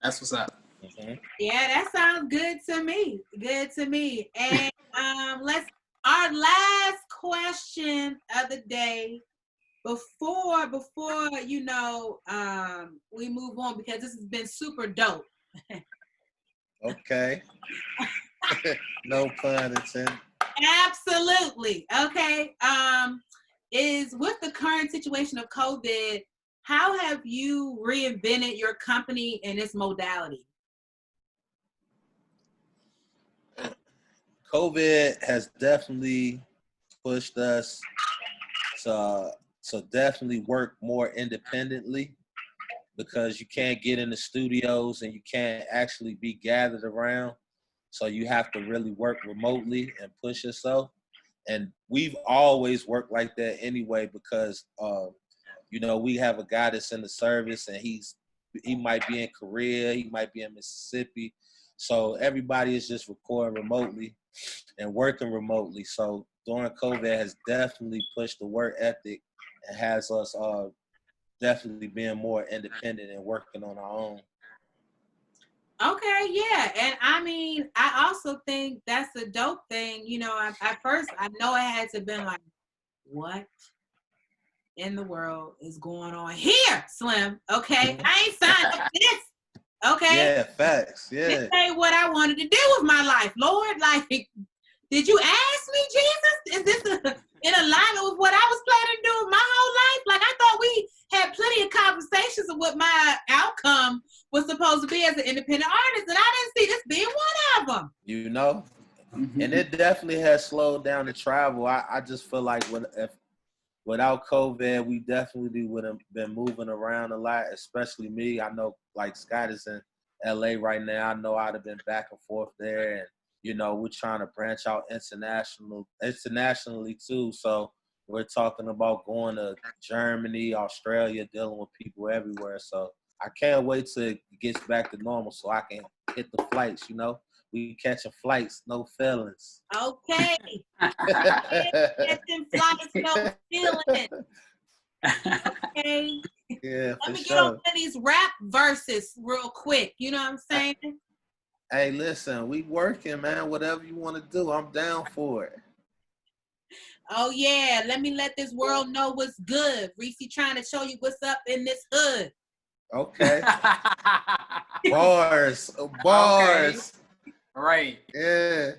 Speaker 2: That's what's up.
Speaker 7: Mm-hmm.
Speaker 1: Yeah, that sounds good to me. Good to me. And our last question of the day before we move on, because this has been super dope.
Speaker 7: Okay. No pun intended.
Speaker 1: Absolutely. Okay. Is with the current situation of COVID, how have you reinvented your company in this modality?
Speaker 7: COVID has definitely pushed us to definitely work more independently, because you can't get in the studios and you can't actually be gathered around. So you have to really work remotely and push yourself. And we've always worked like that anyway, because we have a guy that's in the service and he might be in Korea, he might be in Mississippi. So everybody is just recording remotely and working remotely. So during COVID has definitely pushed the work ethic and has us definitely being more independent and working on our own.
Speaker 1: Okay, yeah. And I mean, I also think that's a dope thing. You know, at first, I know it had to have been like, what in the world is going on here, Slim? Okay, I ain't signed up for this. Okay.
Speaker 7: Yeah, facts. Yeah.
Speaker 1: This ain't what I wanted to do with my life, Lord. Like, did you ask me, Jesus? Is this in alignment with what I was planning to do with my whole life? Like, I thought we had plenty of conversations of what my outcome was supposed to be as an independent artist, and I didn't see this being one of them.
Speaker 7: You know, and it definitely has slowed down the travel. I just feel like without COVID, we definitely would have been moving around a lot, especially me. I know, like, Scott is in LA right now. I know I'd have been back and forth there, and you know, we're trying to branch out internationally too. So we're talking about going to Germany, Australia, dealing with people everywhere. So I can't wait till it gets back to normal so I can hit the flights, you know. We catching flights, no feelings.
Speaker 1: Okay. Catching flights, no feelings. Okay.
Speaker 7: Yeah,
Speaker 1: Let
Speaker 7: for
Speaker 1: me get
Speaker 7: sure.
Speaker 1: on one of these rap verses real quick. You know what I'm saying?
Speaker 7: Hey, listen, we working, man. Whatever you want to do, I'm down for it.
Speaker 1: Oh, yeah. Let this world know what's good. Reese trying to show you what's up in this hood.
Speaker 7: Okay. Bars. Okay.
Speaker 2: Right.
Speaker 7: Yeah.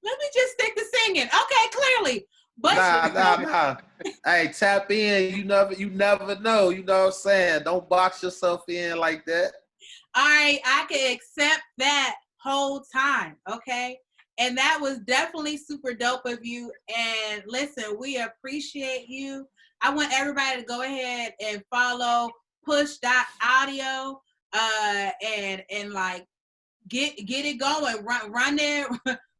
Speaker 1: Let me just stick to singing. Okay, clearly. But
Speaker 7: Nah. Hey, tap in. You never know. You know what I'm saying? Don't box yourself in like that.
Speaker 1: All right, I can accept that whole time, okay? And that was definitely super dope of you. And listen, we appreciate you. I want everybody to go ahead and follow Push.Audio and like get it going.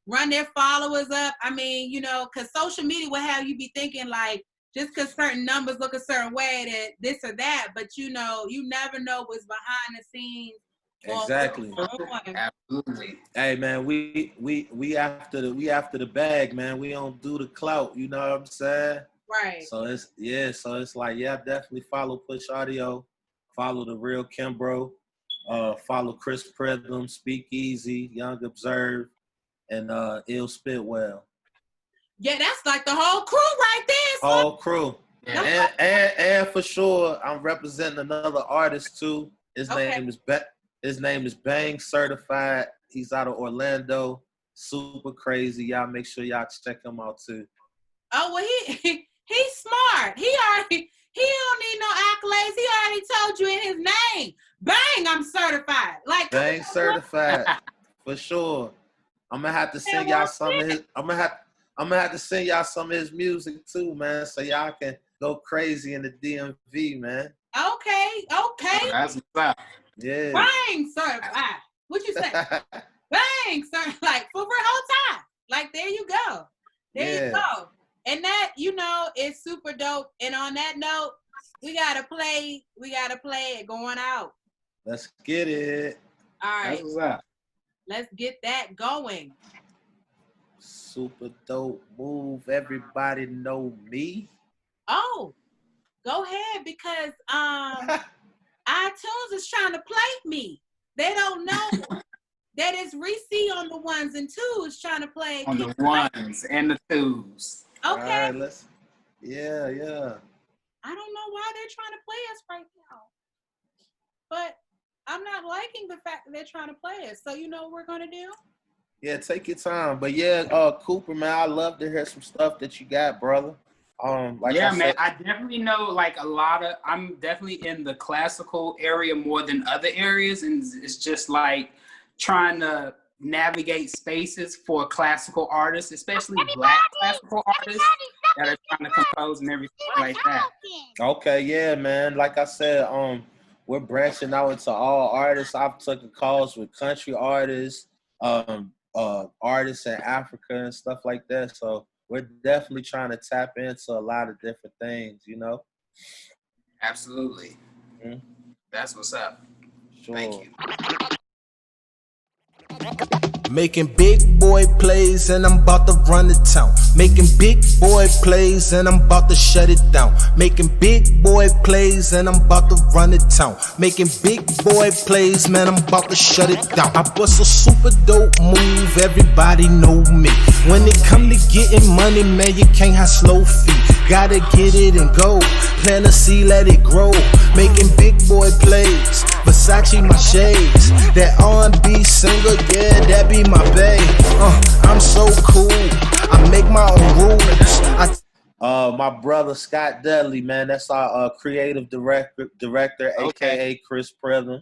Speaker 1: Run their followers up. I mean, you know, because social media will have you be thinking like, just because certain numbers look a certain way that this or that, but you know, you never know what's behind the scenes.
Speaker 7: Exactly.
Speaker 2: Absolutely.
Speaker 7: Hey man, we after the bag, man. We don't do the clout, you know what I'm saying?
Speaker 1: Right.
Speaker 7: So it's like, yeah, definitely follow Push.Audio, follow the real Kimbro, follow Chris Prism, Speek, Eazy, Young Observe, and Ill Spit Well.
Speaker 1: Yeah, that's like the whole crew right there.
Speaker 7: Whole crew. Yeah. And for sure, I'm representing another artist too. His name is Bang Certified. He's out of Orlando. Super crazy. Y'all make sure y'all check him out too.
Speaker 1: Oh well, he's smart. He don't need no accolades. He already told you in his name. Bang, I'm certified. Like
Speaker 7: Bang Certified for sure. I'm gonna have to send y'all some of his. I'm gonna have to send y'all some of his music too, man, so y'all can go crazy in the DMV, man.
Speaker 1: Okay.
Speaker 2: That's what's up.
Speaker 7: Yeah.
Speaker 1: Bang certified. What you say? Bang certified. Like for the whole time. Like there you go. There you go. And that, you know, is super dope. And on that note, we gotta play it going out.
Speaker 7: Let's get it.
Speaker 1: All right.
Speaker 2: That's what's up.
Speaker 1: Let's get that going.
Speaker 7: Super dope move. Everybody know me.
Speaker 1: Oh, go ahead because iTunes is trying to play me. They don't know that it's Reese on the ones and twos trying to play.
Speaker 2: On the ones and the twos.
Speaker 1: Okay.
Speaker 7: All right, yeah.
Speaker 1: I don't know why they're trying to play us right now. But I'm not liking the fact that they're trying to play us. So you know what we're going to do?
Speaker 7: Yeah, take your time. But yeah, Cooper, man, I love to hear some stuff that you got, brother.
Speaker 2: Man, I definitely know like I'm definitely in the classical area more than other areas. And it's just like trying to navigate spaces for classical artists, especially Black classical artists that are trying to compose and everything like that.
Speaker 7: Okay, yeah, man. Like I said, we're branching out into all artists. I've taken calls with country artists, artists in Africa and stuff like that. So we're definitely trying to tap into a lot of different things, you know?
Speaker 2: Absolutely.
Speaker 7: Mm-hmm.
Speaker 2: That's what's up.
Speaker 7: Sure.
Speaker 2: Thank you.
Speaker 6: Making big boy plays and I'm about to run the town. Making big boy plays and I'm about to shut it down. Making big boy plays and I'm about to run the town. Making big boy plays, man, I'm about to shut it down. I bust a super dope move, everybody know me. When it come to getting money, man, you can't have slow feet. Gotta get it and go. Plant a seed, let it grow. Making big boy plays. Versace my shades. That R&B singer, yeah, that be my bae. I'm so cool. I make my own rules.
Speaker 7: My brother Scott Dudley, man, that's our creative director, aka Chris Prism.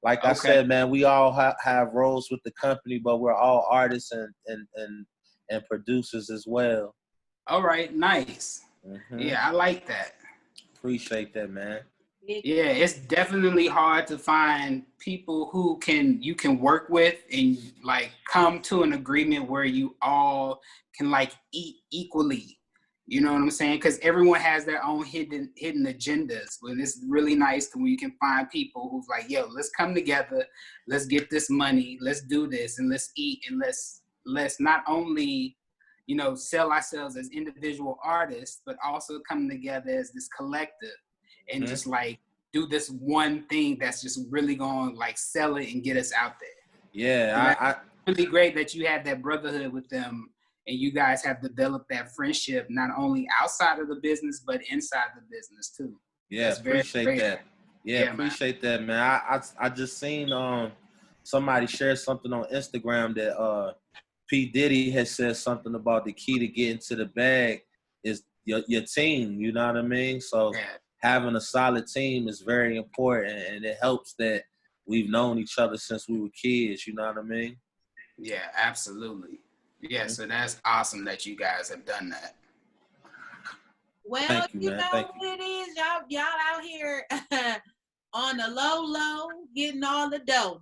Speaker 7: Like I said, man, we all have roles with the company, but we're all artists and producers as well.
Speaker 2: All right, nice.
Speaker 7: Mm-hmm.
Speaker 2: Yeah, I like that.
Speaker 7: Appreciate that, man.
Speaker 2: Yeah, it's definitely hard to find people who you can work with and like come to an agreement where you all can like eat equally. You know what I'm saying? Because everyone has their own hidden agendas. But it's really nice when you can find people who's like, yo, let's come together, let's get this money, let's do this, and let's eat, and let's not only, you know, sell ourselves as individual artists, but also come together as this collective and just like do this one thing that's just really going to like sell it and get us out there.
Speaker 7: Yeah,
Speaker 2: so I really great that you have that brotherhood with them and you guys have developed that friendship not only outside of the business but inside the business too.
Speaker 7: Yeah, appreciate that. Yeah, appreciate that, man. I just seen somebody share something on Instagram that P. Diddy has said something about the key to getting to the bag is your team, you know what I mean? So having a solid team is very important, and it helps that we've known each other since we were kids, you know what I mean?
Speaker 2: Yeah, absolutely. Yeah, so that's awesome that you guys have done that.
Speaker 1: Well, you know what it is, y'all out here on the low, getting all the dough.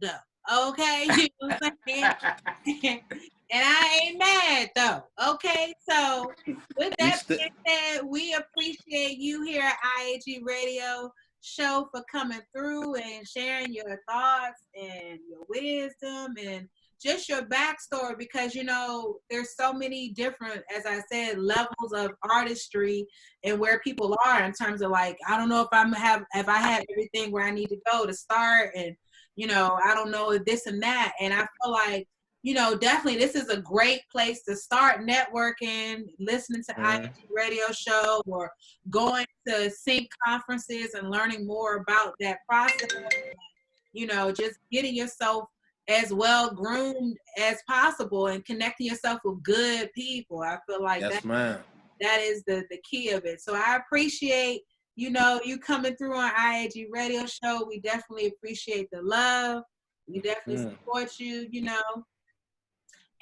Speaker 1: Okay, you know what I'm saying? And I ain't mad though. Okay, so with that being said, we appreciate you here at IAG Radio Show for coming through and sharing your thoughts and your wisdom and just your backstory, because you know there's so many different, as I said, levels of artistry and where people are in terms of like, I don't know if I have everything where I need to go to start, and you know, I don't know this and that, and I feel like, you know, definitely this is a great place to start networking, listening to IAG Radio Show or going to sync conferences and learning more about that process. You know, just getting yourself as well groomed as possible and connecting yourself with good people. I feel like that is the key of it. So I appreciate, you know, you coming through on IAG Radio Show. We definitely appreciate the love. We definitely support you, you know.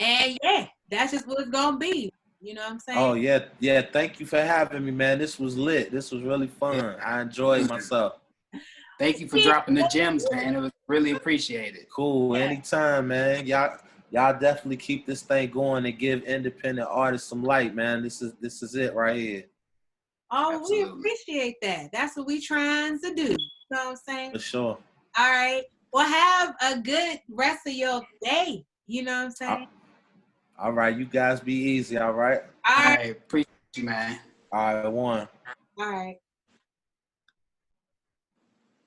Speaker 1: And yeah, that's just what it's gonna be. You know what I'm saying?
Speaker 7: Oh yeah. Thank you for having me, man. This was lit. This was really fun. I enjoyed myself.
Speaker 2: Thank you for dropping the gems, man. It was really appreciated.
Speaker 7: Cool. Anytime, man. Y'all definitely keep this thing going and give independent artists some light, man. This is it right here.
Speaker 1: Oh, absolutely. We appreciate that. That's what we trying to do. You know what I'm saying?
Speaker 7: For sure.
Speaker 1: All right. Well, have a good rest of your day. You know what I'm saying?
Speaker 7: All right. You guys be easy, all right?
Speaker 1: All right.
Speaker 2: Appreciate you, man.
Speaker 7: All right, one.
Speaker 1: All right.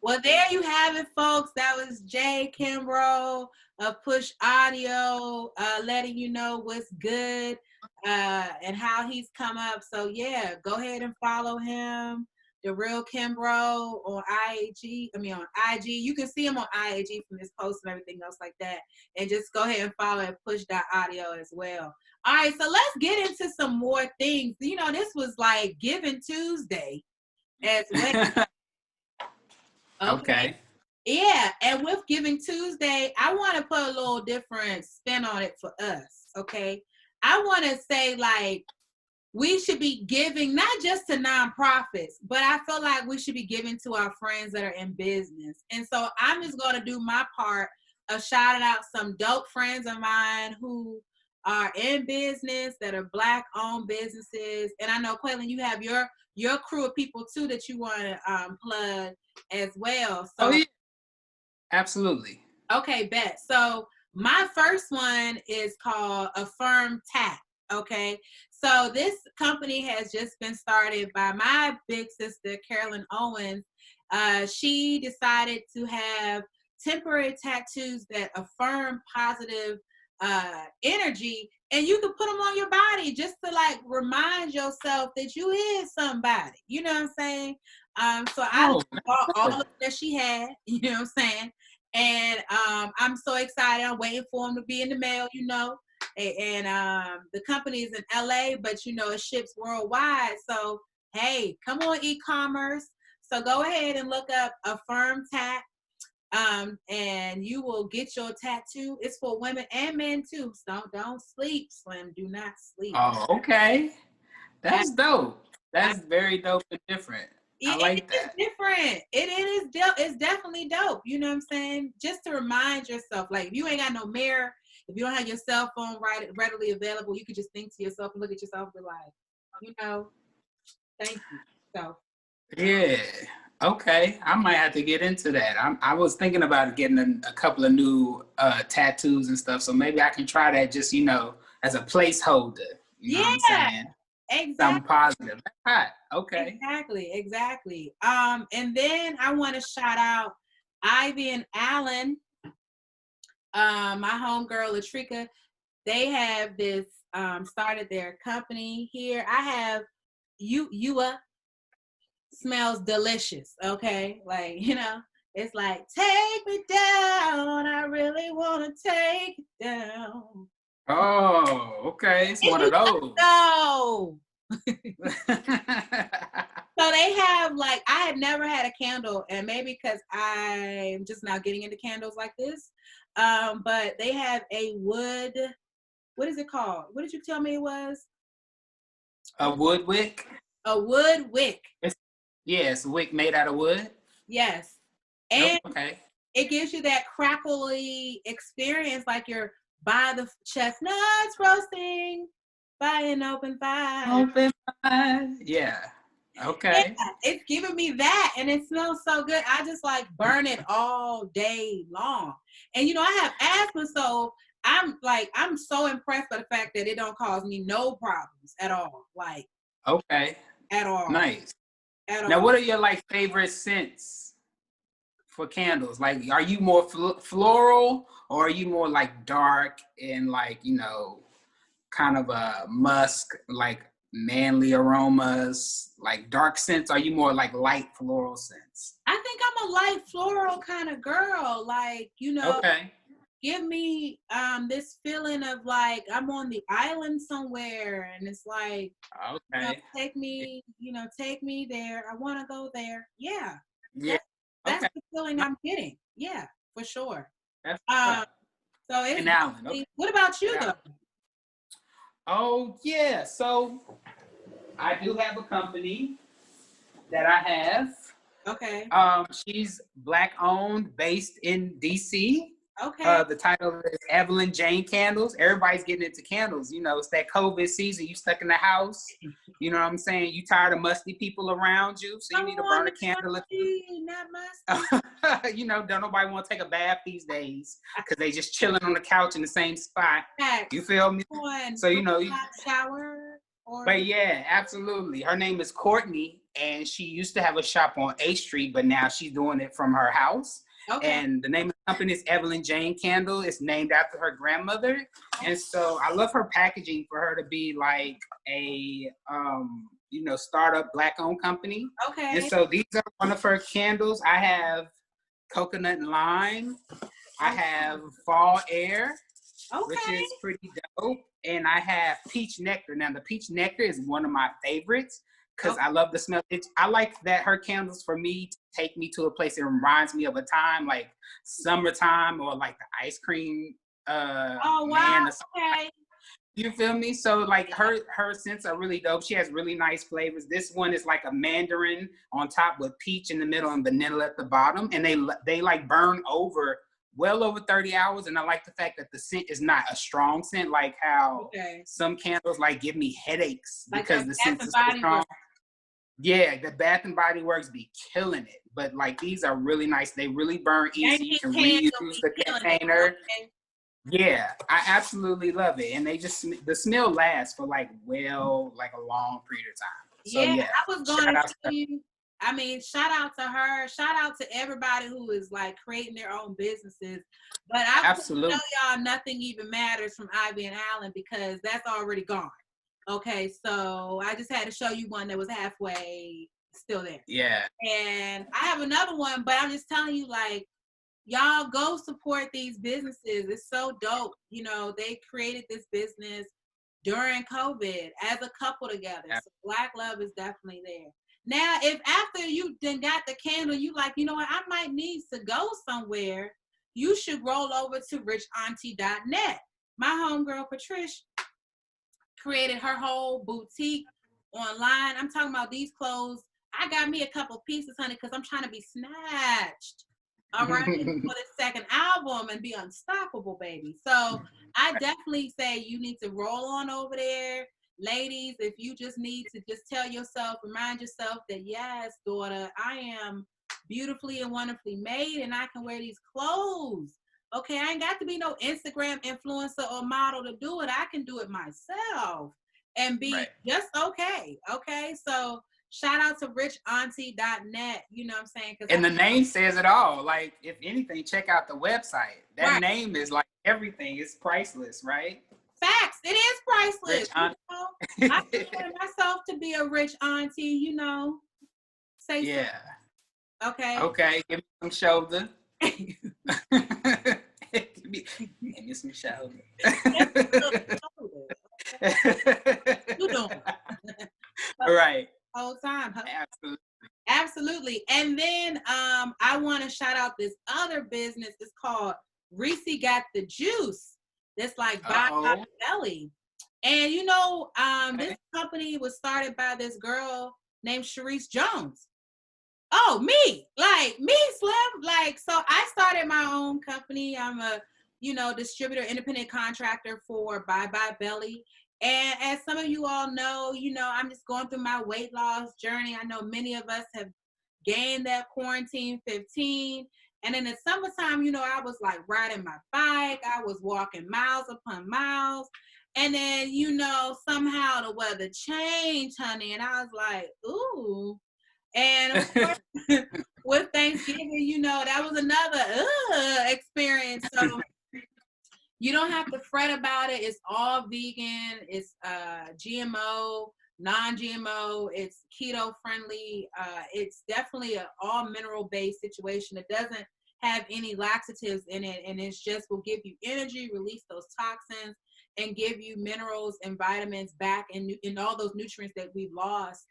Speaker 1: Well, there you have it, folks. That was Jay Kimbro of Push.Audio, letting you know what's good and how he's come up. So, yeah, go ahead and follow him, The Real Kimbro, on IAG. On IG. You can see him on IAG from his posts and everything else like that. And just go ahead and follow at Push.Audio as well. All right, so let's get into some more things. You know, this was like Giving Tuesday as well. Okay. Yeah, and with Giving Tuesday, I want to put a little different spin on it for us, okay? I want to say, like, we should be giving not just to nonprofits, but I feel like we should be giving to our friends that are in business. And so I'm just going to do my part of shouting out some dope friends of mine who are in business, that are Black-owned businesses. And I know, Qualan, you have your crew of people, too, that you want to plug as well. So,
Speaker 2: yeah. Absolutely.
Speaker 1: Okay, bet. So my first one is called Affirm Tap. Okay. So this company has just been started by my big sister, Carolyn Owens. She decided to have temporary tattoos that affirm positive energy, and you can put them on your body just to like remind yourself that you is somebody. You know what I'm saying? So I love all of that she had. You know what I'm saying? And I'm so excited. I'm waiting for them to be in the mail. You know, and the company is in LA, but you know it ships worldwide. So hey, come on, e-commerce. So go ahead and look up Affirm Tat. And you will get your tattoo. It's for women and men too. So don't sleep, Slim. Do not sleep.
Speaker 2: Oh, okay. That's dope. That's very dope and different. I like that.
Speaker 1: It's different. It's definitely dope. You know what I'm saying? Just to remind yourself, like if you ain't got no mirror, if you don't have your cell phone readily available, you could just think to yourself and look at yourself and be like, you know, thank you. So
Speaker 2: yeah. Okay. I might have to get into that. I was thinking about getting a couple of new tattoos and stuff. So maybe I can try that just, you know, as a placeholder. You know what I'm saying?
Speaker 1: Exactly.
Speaker 2: Something positive. That's hot. Okay.
Speaker 1: Exactly. And then I want to shout out Ivy and Alan, my homegirl Latrika. They have this started their company here. I have Yua. Smells delicious. Okay, like you know, it's like take me down. I really want to take it down.
Speaker 2: Oh, okay. It's one of those.
Speaker 1: No. So they have like I had never had a candle, and maybe because I'm just now getting into candles like this. But they have a wood. What is it called? What did you tell me it was?
Speaker 2: A wood wick.
Speaker 1: A wood wick.
Speaker 2: Yes, a wick made out of wood.
Speaker 1: Yes, and
Speaker 2: okay.
Speaker 1: It gives you that crackly experience, like you're by the chestnuts roasting by an open fire.
Speaker 2: Open fire. Yeah. Okay.
Speaker 1: Yeah, it's giving me that, and it smells so good. I just like burn it all day long. And you know, I have asthma, so I'm so impressed by the fact that it don't cause me no problems at all. Like
Speaker 2: okay.
Speaker 1: At all.
Speaker 2: Nice.
Speaker 1: At all.
Speaker 2: Now, what are your like favorite scents for candles? Like, are you more floral, or are you more like dark and like, you know, kind of a musk, like manly aromas, like dark scents? Are you more like light floral scents?
Speaker 1: I think I'm a light floral kind of girl. Like, you know,
Speaker 2: okay.
Speaker 1: Give me this feeling of like I'm on the island somewhere, and it's like,
Speaker 2: okay,
Speaker 1: you know, take me there. I want to go there. Yeah.
Speaker 2: Yeah.
Speaker 1: That's the feeling I'm getting. Yeah, for sure.
Speaker 2: That's
Speaker 1: so it's
Speaker 2: and Alan. Okay.
Speaker 1: What about you though?
Speaker 2: Oh yeah, so I do have a company that I have.
Speaker 1: Okay.
Speaker 2: She's Black owned, based in DC.
Speaker 1: Okay.
Speaker 2: The title is Evelyn Jane Candles. Everybody's getting into candles. You know, it's that COVID season. You stuck in the house. You know what I'm saying? You tired of musty people around you, so you need to burn a candle.
Speaker 1: Not musty.
Speaker 2: You know, don't nobody want to take a bath these days because they just chilling on the couch in the same spot. You feel me? So you know,
Speaker 1: shower.
Speaker 2: But yeah, absolutely. Her name is Courtney, and she used to have a shop on 8th Street, but now she's doing it from her house. Okay. And the name of the company is Evelyn Jane Candle. It's named after her grandmother. And so I love her packaging for her to be like a, you know, startup Black-owned company.
Speaker 1: Okay.
Speaker 2: And so these are one of her candles. I have coconut and lime. I have fall air, which is pretty dope. And I have peach nectar. Now, the peach nectar is one of my favorites because I love the smell. I like that her candles, for me, take me to a place that reminds me of a time like summertime or like the ice cream man.
Speaker 1: Okay.
Speaker 2: You feel me? So like her scents are really dope. She has really nice flavors. This one is like a mandarin on top with peach in the middle and vanilla at the bottom. And they like burn over well over 30 hours. And I like the fact that the scent is not a strong scent, like how some candles like give me headaches like because the scent is so strong. Yeah, the Bath and Body Works be killing it. But like these are really nice. They really burn easy. You can reuse the container. Yeah, I absolutely love it. And they just, the smell lasts for like a long period of time. So,
Speaker 1: yeah, I was going to tell you, I mean, shout out to her. Shout out to everybody who is like creating their own businesses. But I
Speaker 2: Absolutely.
Speaker 1: tell y'all Nothing Even Matters from Ivy and Allen because that's already gone. Okay, so I just had to show you one that was halfway still there.
Speaker 2: Yeah.
Speaker 1: And I have another one, but I'm just telling you, like, y'all go support these businesses. It's so dope. You know, they created this business during COVID as a couple together. So Black love is definitely there. Now, if after you then got the candle, you like, you know what, I might need to go somewhere, you should roll over to richauntie.net. My homegirl, Patricia, created her whole boutique online. I'm talking about these clothes. I got me a couple pieces, honey, because I'm trying to be snatched. All right, for the second album and be unstoppable, baby. So I definitely say you need to roll on over there. Ladies, if you just need to just tell yourself, remind yourself that, yes, daughter, I am beautifully and wonderfully made and I can wear these clothes. Okay, I ain't got to be no Instagram influencer or model to do it. I can do it myself and be just okay. Okay, so shout out to richauntie.net. You know what I'm saying?
Speaker 2: And the name says it all. Like, if anything, check out the website. That name is like everything. It's priceless, right?
Speaker 1: Facts. It is priceless.
Speaker 2: I
Speaker 1: consider myself to be a rich auntie, you know. Say
Speaker 2: yeah.
Speaker 1: So. Okay.
Speaker 2: Okay. Give me some shoulder. give me some shoulder.
Speaker 1: You doing?
Speaker 2: Right.
Speaker 1: Whole time. Huh?
Speaker 2: Absolutely.
Speaker 1: Absolutely. And then I want to shout out this other business. It's called Reese Got the Juice. That's like by Belly. And you know, this company was started by this girl named Charis Jones. Oh, me, Slim. Like, so I started my own company. I'm a, distributor, independent contractor for Bye Bye Belly. And as some of you all know, I'm just going through my weight loss journey. I know many of us have gained that quarantine 15. And in the summertime, I was like riding my bike. I was walking miles upon miles. And then, somehow the weather changed, honey. And I was like, ooh. And of course, with Thanksgiving, that was another experience. So you don't have to fret about it. It's all vegan. It's GMO, non-GMO. It's keto friendly. It's definitely an all mineral based situation. It doesn't have any laxatives in it, and it's just will give you energy, release those toxins, and give you minerals and vitamins back and all those nutrients that we've lost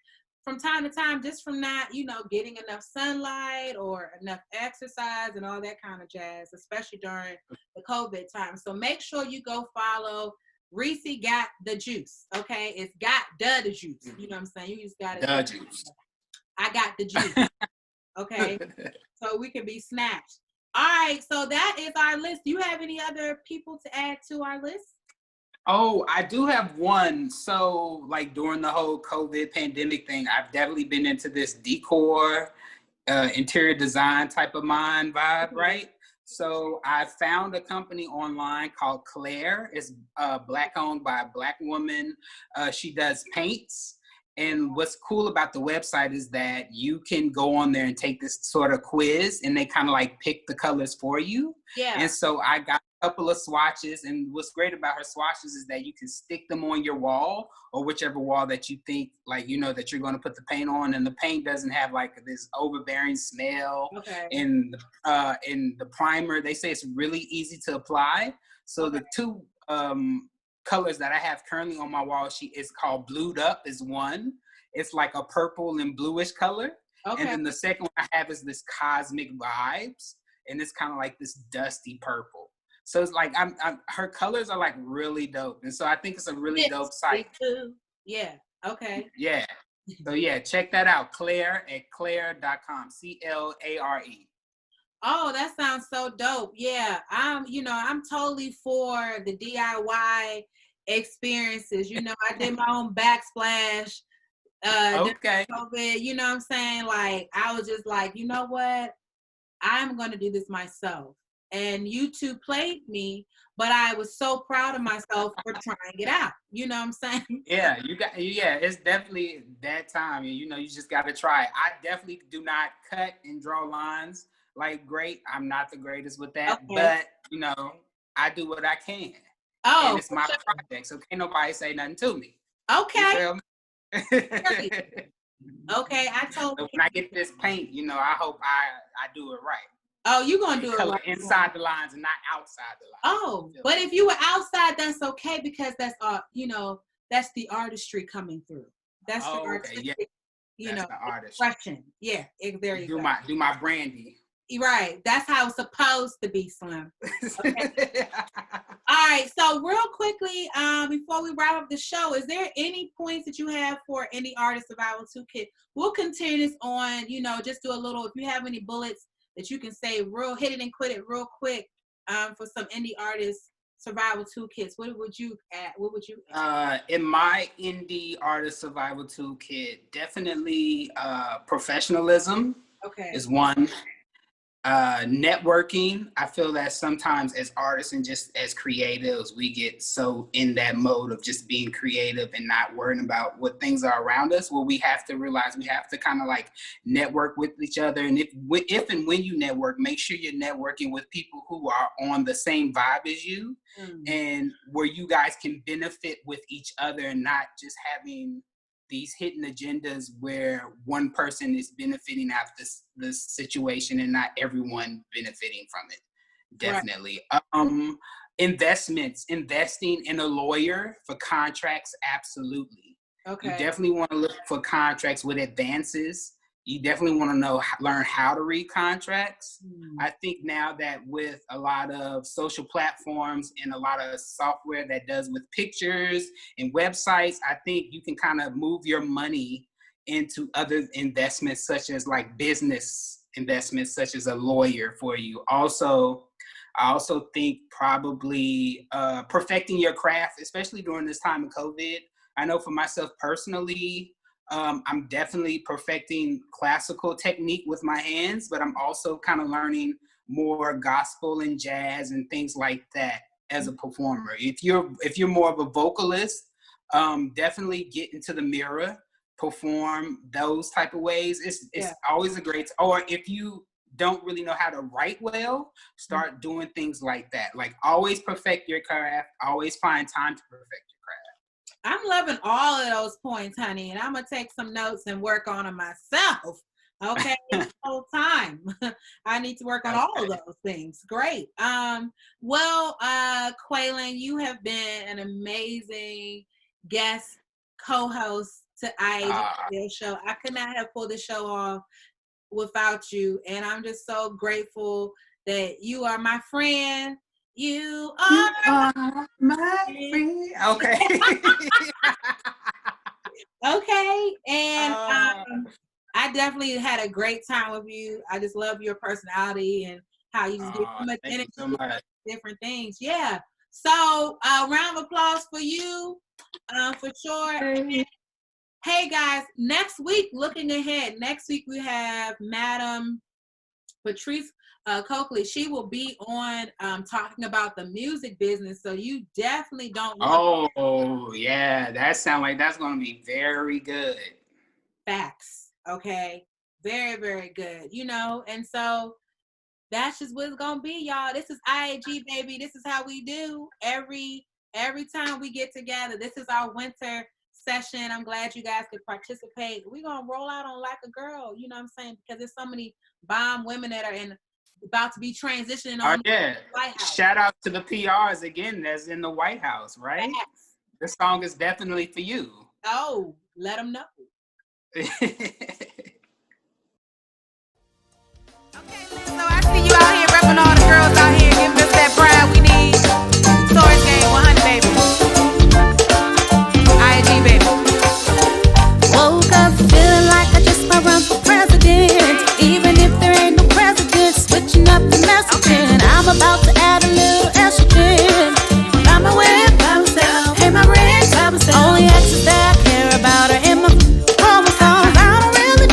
Speaker 1: from time to time, just from not, getting enough sunlight or enough exercise and all that kind of jazz, especially during the COVID time. So make sure you go follow Reese Got the Juice, okay? It's got the juice. You know what I'm saying? You just got it.
Speaker 2: The juice.
Speaker 1: I got the juice, okay? So we can be snatched. All right, so that is our list. Do you have any other people to add to our list?
Speaker 2: Oh, I do have one. So, like, during the whole COVID pandemic thing, I've definitely been into this decor, interior design type of mind vibe, right? So I found a company online called Claire. It's Black owned by a Black woman. She does paints. And what's cool about the website is that you can go on there and take this sort of quiz and they kind of like pick the colors for you.
Speaker 1: Yeah.
Speaker 2: And so I got a couple of swatches, and what's great about her swatches is that you can stick them on your wall or whichever wall that you think that you're going to put the paint on, and the paint doesn't have like this overbearing smell.
Speaker 1: Okay.
Speaker 2: And in the primer, they say it's really easy to apply. So the two colors that I have currently on my wall sheet is called Blued Up is one. It's like a purple and bluish color. Okay. And then the second one I have is this Cosmic Vibes, and it's kind of like this dusty purple. So it's like her colors are like really dope, and so I think it's a really dope site.
Speaker 1: Yeah. Okay.
Speaker 2: Yeah. So yeah, check that out. Claire at claire.com. CLARE.
Speaker 1: Oh, that sounds so dope. Yeah. I'm totally for the DIY experiences. I did my own backsplash.
Speaker 2: Okay.
Speaker 1: COVID, you know what I'm saying? Like, I was just like, you know what? I'm going to do this myself. and YouTube played me, but I was so proud of myself for trying it out. You know what I'm saying?
Speaker 2: Yeah, it's definitely that time. You know, you just got to try it. I definitely do not cut and draw lines like great. I'm not the greatest with that, but you know, I do what I can.
Speaker 1: Oh,
Speaker 2: and it's my project, so can't nobody say nothing to me.
Speaker 1: Okay.
Speaker 2: Okay,
Speaker 1: I told
Speaker 2: so when I get this paint, you know, I hope I do it right.
Speaker 1: Oh, you're gonna do it right
Speaker 2: inside the lines and not outside the lines.
Speaker 1: Oh, but if you were outside, that's okay, because that's you know, that's the artistry coming through. That's the artistic, you know, expression. Yeah, there you go.
Speaker 2: Do my brandy.
Speaker 1: Right. That's how it's supposed to be, Slim. Okay. All right. So real quickly, before we wrap up the show, is there any points that you have for Indie Artist Survival Toolkit? We'll continue this on, you know, just do a little, if you have any bullets that you can say hit it and quit it real quick, for some Indie Artist Survival Toolkits. What would you add?
Speaker 2: In my Indie Artist Survival Toolkit, definitely professionalism is one. Networking. I feel that sometimes as artists and just as creatives, we get so in that mode of just being creative and not worrying about what things are around us. Well, we have to realize we have to kind of like network with each other. And if and when you network, make sure you're networking with people who are on the same vibe as you, and where you guys can benefit with each other and not just having these hidden agendas where one person is benefiting out this situation and not everyone benefiting from it. Definitely. Right. Investing in a lawyer for contracts. Absolutely. Okay. You definitely want to look for contracts with advances. You definitely want to learn how to read contracts. I think now that with a lot of social platforms and a lot of software that does with pictures and websites, I think you can kind of move your money into other investments, such as like business investments, such as a lawyer for you. I also think probably perfecting your craft, especially during this time of COVID. I know for myself personally, I'm definitely perfecting classical technique with my hands, but I'm also kind of learning more gospel and jazz and things like that as a performer. If you're more of a vocalist, definitely get into the mirror, perform those type of ways. It's always a great. Or if you don't really know how to write well, start doing things like that. Like always perfect your craft. Always find time to perfect your craft.
Speaker 1: I'm loving all of those points, honey, and I'm gonna take some notes and work on them myself. Okay, the whole time. I need to work on all of those things. Great. Well, Qualan, you have been an amazing guest co-host to IAG show. I could not have pulled the show off without you, and I'm just so grateful that you are my friend. You are
Speaker 2: my friend. Okay.
Speaker 1: Okay. And I definitely had a great time with you. I just love your personality and how you just give so much energy to different things. Yeah. So round of applause for you, for sure. Hey guys, next week, looking ahead, next week we have Madam Patrice Coakley. She will be on talking about the music business, so you definitely don't want
Speaker 2: yeah, that sounds like that's going to be very good.
Speaker 1: Facts. Okay, very, very good. You know, and so that's just what it's going to be, y'all. This is IAG, baby. This is how we do every time we get together. This is our winter session. I'm glad you guys could participate. We're going to roll out on Like a Girl, you know what I'm saying? Because there's so many bomb women that are about to be transitioning on the White House.
Speaker 2: Shout out to the PRs again that's in the White House, right?
Speaker 1: Yes.
Speaker 2: This song is definitely for you.
Speaker 1: Oh, let them know.
Speaker 5: Okay, so I see you out here repping all the girls out here, giving us that pride we need. Taurus Gang 100, baby. IAG, baby.
Speaker 3: Woke up feeling like I just might run for president. Even if there ain't no president, switching up the messaging. I'm about to add a little estrogen. Buy my whip by myself, pay my rent by myself. Only exes that I care about are in my homophones. I don't really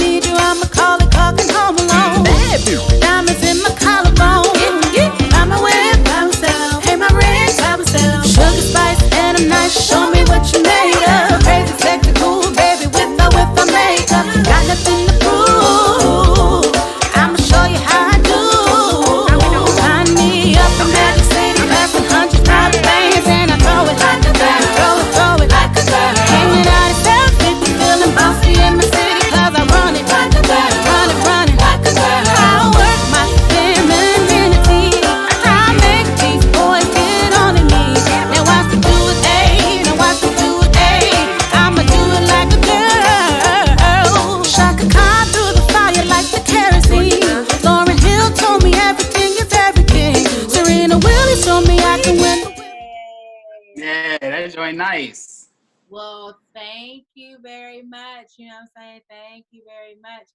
Speaker 2: joint nice.
Speaker 1: Well, thank you very much. You know what I'm saying? Thank you very much.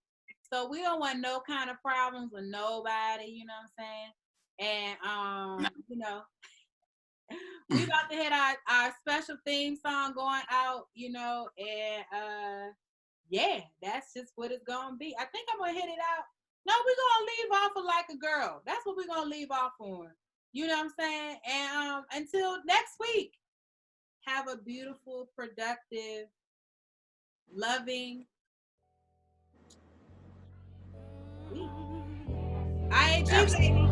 Speaker 1: So we don't want no kind of problems with nobody, you know what I'm saying? And you know, we about to hit our special theme song going out, you know, and yeah, that's just what it's gonna be. I think I'm gonna hit it out. No, we're gonna leave off of Like a Girl. That's what we're gonna leave off on. You know what I'm saying? And until next week, have a beautiful, productive, loving week. ING, baby.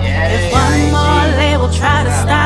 Speaker 3: If one more label try to stop